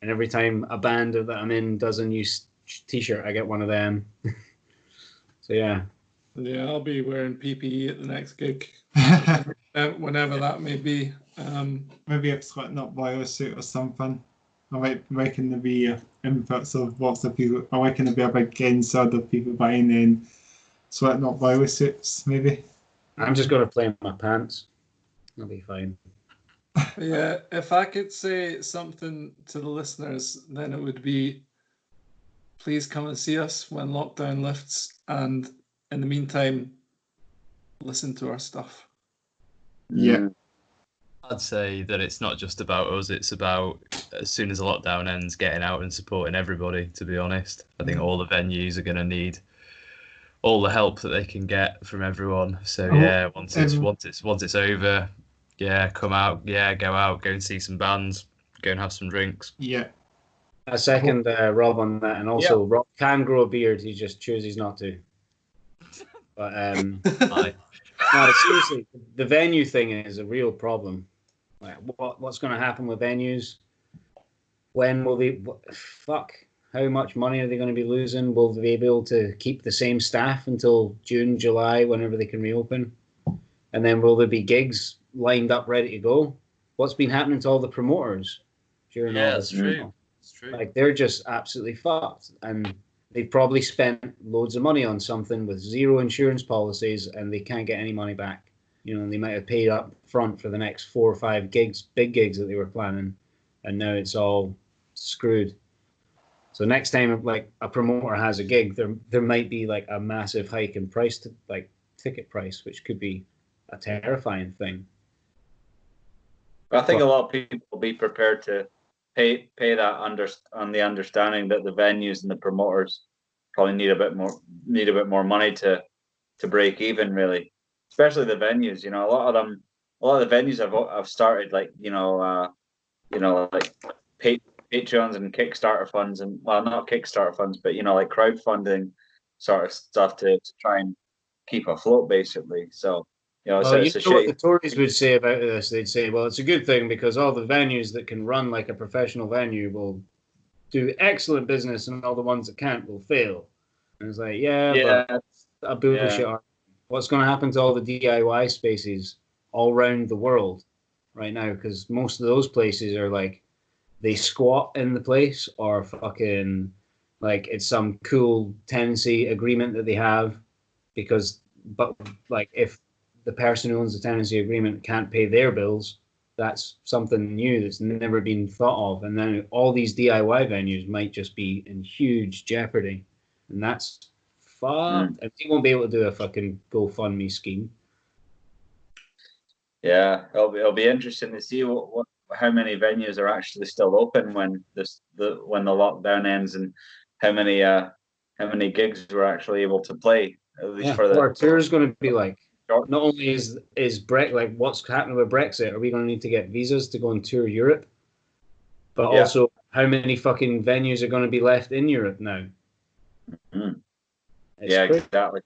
And every time a band that I'm in does a new T-shirt, I get one of them. So yeah. Yeah, I'll be wearing PPE at the next gig, whenever that may be. Maybe a Slipknot boiler suit or something. I reckon there'll be inputs of lots of people. I reckon there'll be a big inside of people buying in Slipknot boiler suits, maybe. I'm just going to play in my pants. I'll be fine. Yeah, if I could say something to the listeners, then it would be, please come and see us when lockdown lifts, and in the meantime, listen to our stuff. Yeah. I'd say that it's not just about us, it's about, as soon as the lockdown ends, getting out and supporting everybody, to be honest. I think all the venues are going to need all the help that they can get from everyone. So Oh, yeah, once it's over, yeah, come out, yeah, go and see some bands, go and have some drinks. Yeah. I second Rob on that, and also Rob can grow a beard. He just chooses not to. But no, seriously, the venue thing is a real problem. Like, what's going to happen with venues? When will they? Fuck. How much money are they going to be losing? Will they be able to keep the same staff until June, July, whenever they can reopen? And then will there be gigs lined up, ready to go? What's been happening to all the promoters during all this? That's true. It's true. Like, they're just absolutely fucked. And they've probably spent loads of money on something with zero insurance policies, and they can't get any money back. You know, they might have paid up front for the next 4 or 5 gigs, big gigs that they were planning, and now it's all screwed. So next time, like, a promoter has a gig, there might be like a massive hike in price, ticket price, which could be a terrifying thing. I think a lot of people will be prepared to pay that on the understanding that the venues and the promoters probably need a bit more money to break even, really. Especially the venues. You know, a lot of the venues have started, like, like Patreons and Kickstarter funds, and well, not Kickstarter funds, but like crowdfunding sort of stuff to try and keep afloat, basically. So it's a shame. What the Tories would say about this? They'd say, well, it's a good thing because all the venues that can run like a professional venue will do excellent business, and all the ones that can't will fail. And it's like, but a bullshit argument. What's going to happen to all the DIY spaces all around the world right now? Because most of those places are like, they squat in the place, or fucking like it's some cool tenancy agreement that they have, but like if the person who owns the tenancy agreement can't pay their bills, that's something new that's never been thought of, and then all these DIY venues might just be in huge jeopardy, and that's fucked. And they won't be able to do a fucking GoFundMe scheme. Yeah, it'll be interesting to see how many venues are actually still open when the lockdown ends, and how many gigs we're actually able to play. At least for our tour is going to be like. Not only is Brexit, like, what's happening with Brexit? Are we going to need to get visas to go and tour Europe? But also, how many fucking venues are going to be left in Europe now? Mm-hmm. Exactly.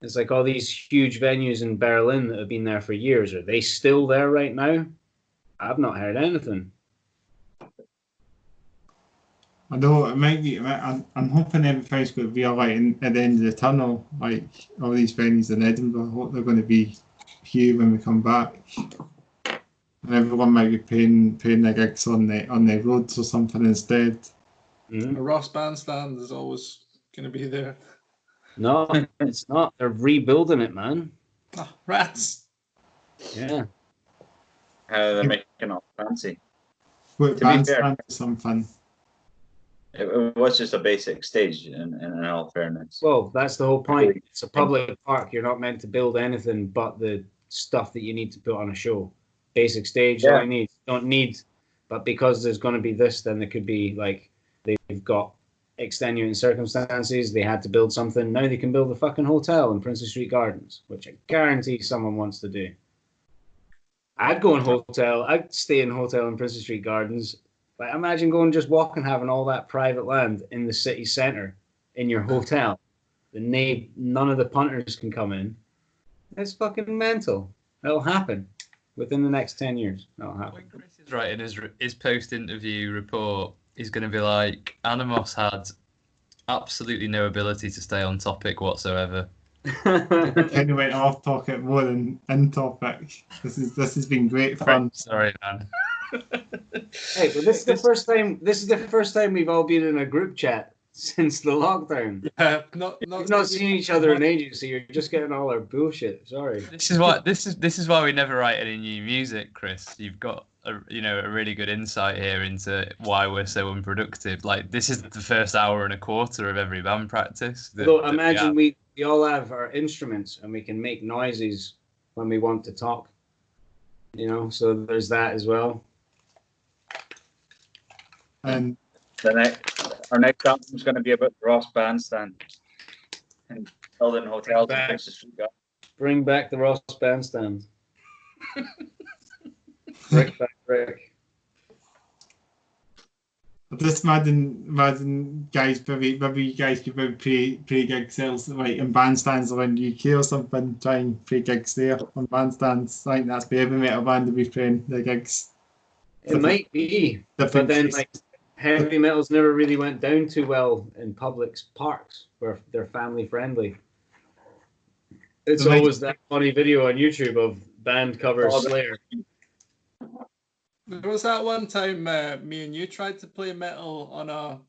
It's like all these huge venues in Berlin that have been there for years. Are they still there right now? I've not heard anything. I know it might be. I'm hoping everything's going to be all right at the end of the tunnel. Like all these venues in Edinburgh, I hope they're going to be here when we come back. And everyone might be paying their gigs on the roads or something instead. A Ross Bandstand is always going to be there. No, it's not. They're rebuilding it, man. Oh, rats. Yeah. They're making it all fancy. But bandstand is some fun. It was just a basic stage, in all fairness. Well, that's the whole point. It's a public park. You're not meant to build anything but the stuff that you need to put on a show. Basic stage, all you need. Don't need, but because there's going to be this, then there could be, like, they've got extenuating circumstances. They had to build something. Now they can build a fucking hotel in Princess Street Gardens, which I guarantee someone wants to do. I'd go in hotel. I'd stay in hotel in Princess Street Gardens. Like, imagine going just walking, having all that private land in the city centre in your hotel. None of the punters can come in. It's fucking mental. It'll happen within the next 10 years. That'll happen. When Chris is writing his post-interview report, he's going to be like, Anomos had absolutely no ability to stay on topic whatsoever. Kind of went off topic more than in topic. This has been great fun. Sorry, man. Hey, but this is the first time. This is the first time we've all been in a group chat since the lockdown. Yeah, We've not seen each other in ages, so you're just getting all our bullshit. Sorry. This is why we never write any new music, Chris. You've got a really good insight here into why we're so unproductive. Like, this is the first hour and a quarter of every band practice. Imagine we all have our instruments and we can make noises when we want to talk. So there's that as well. And our next album is going to be about the Ross Bandstand. and building hotels Back. across the street. Bring back the Ross Bandstand. Brick back brick. Just imagine guys, maybe you guys could maybe pre-gig sales like in bandstands around the UK or something, try and pre-gigs there on bandstands. I think that's the heavy metal band to be playing the gigs. It might be, but then like heavy metals never really went down too well in public parks where they're family friendly. It's always that funny video on YouTube of band covers Slayer. There was that one time me and you tried to play metal on a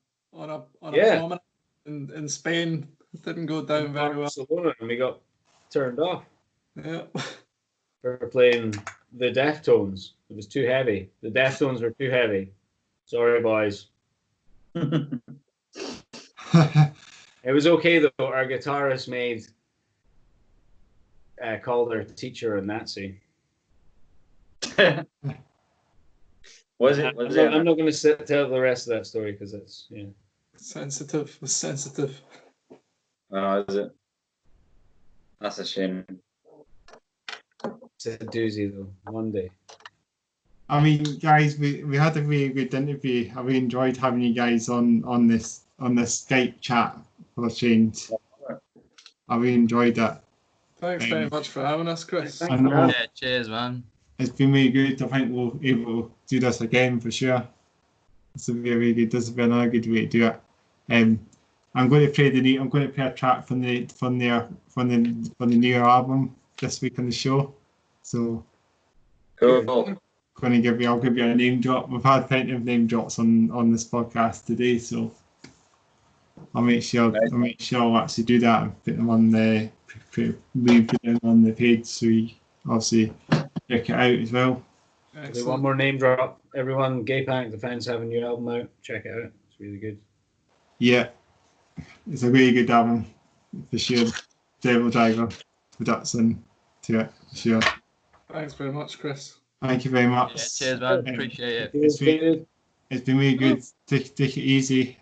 Yeah. promenade in Spain. It didn't go down very well. Barcelona, and we got turned off Yeah. for playing the Deftones. It was too heavy. The Deftones were too heavy. Sorry, boys. It was okay though. Our guitarist made called our teacher a Nazi. Was it? I'm not going to tell the rest of that story because it's Sensitive. Was sensitive. Oh, is it? That's a shame. It's a doozy though. One day. I mean, guys, we had a really good interview. I really enjoyed having you guys on this Skype chat for a change. I really enjoyed that. Thanks very much for having us, Chris. I know. Yeah, cheers, man. It's been really good. I think we'll be able to do this again for sure. This will be a really good. This will be another good way to do it. I'm going to play a track from the new album this week on the show. So Cool. I'll give you a name drop. We've had plenty of name drops on this podcast today, so I'll make sure I'll actually do that and put them on the page so you obviously check it out as well. Excellent. One more name drop. Everyone, Gay Panic Defense have a new album out. Check it out. It's really good. Yeah, it's a really good album for sure. Devil Driver production to it for sure. Thanks very much, Chris. Thank you very much. Yeah, cheers, man. Appreciate it. It's been really good. Take it easy.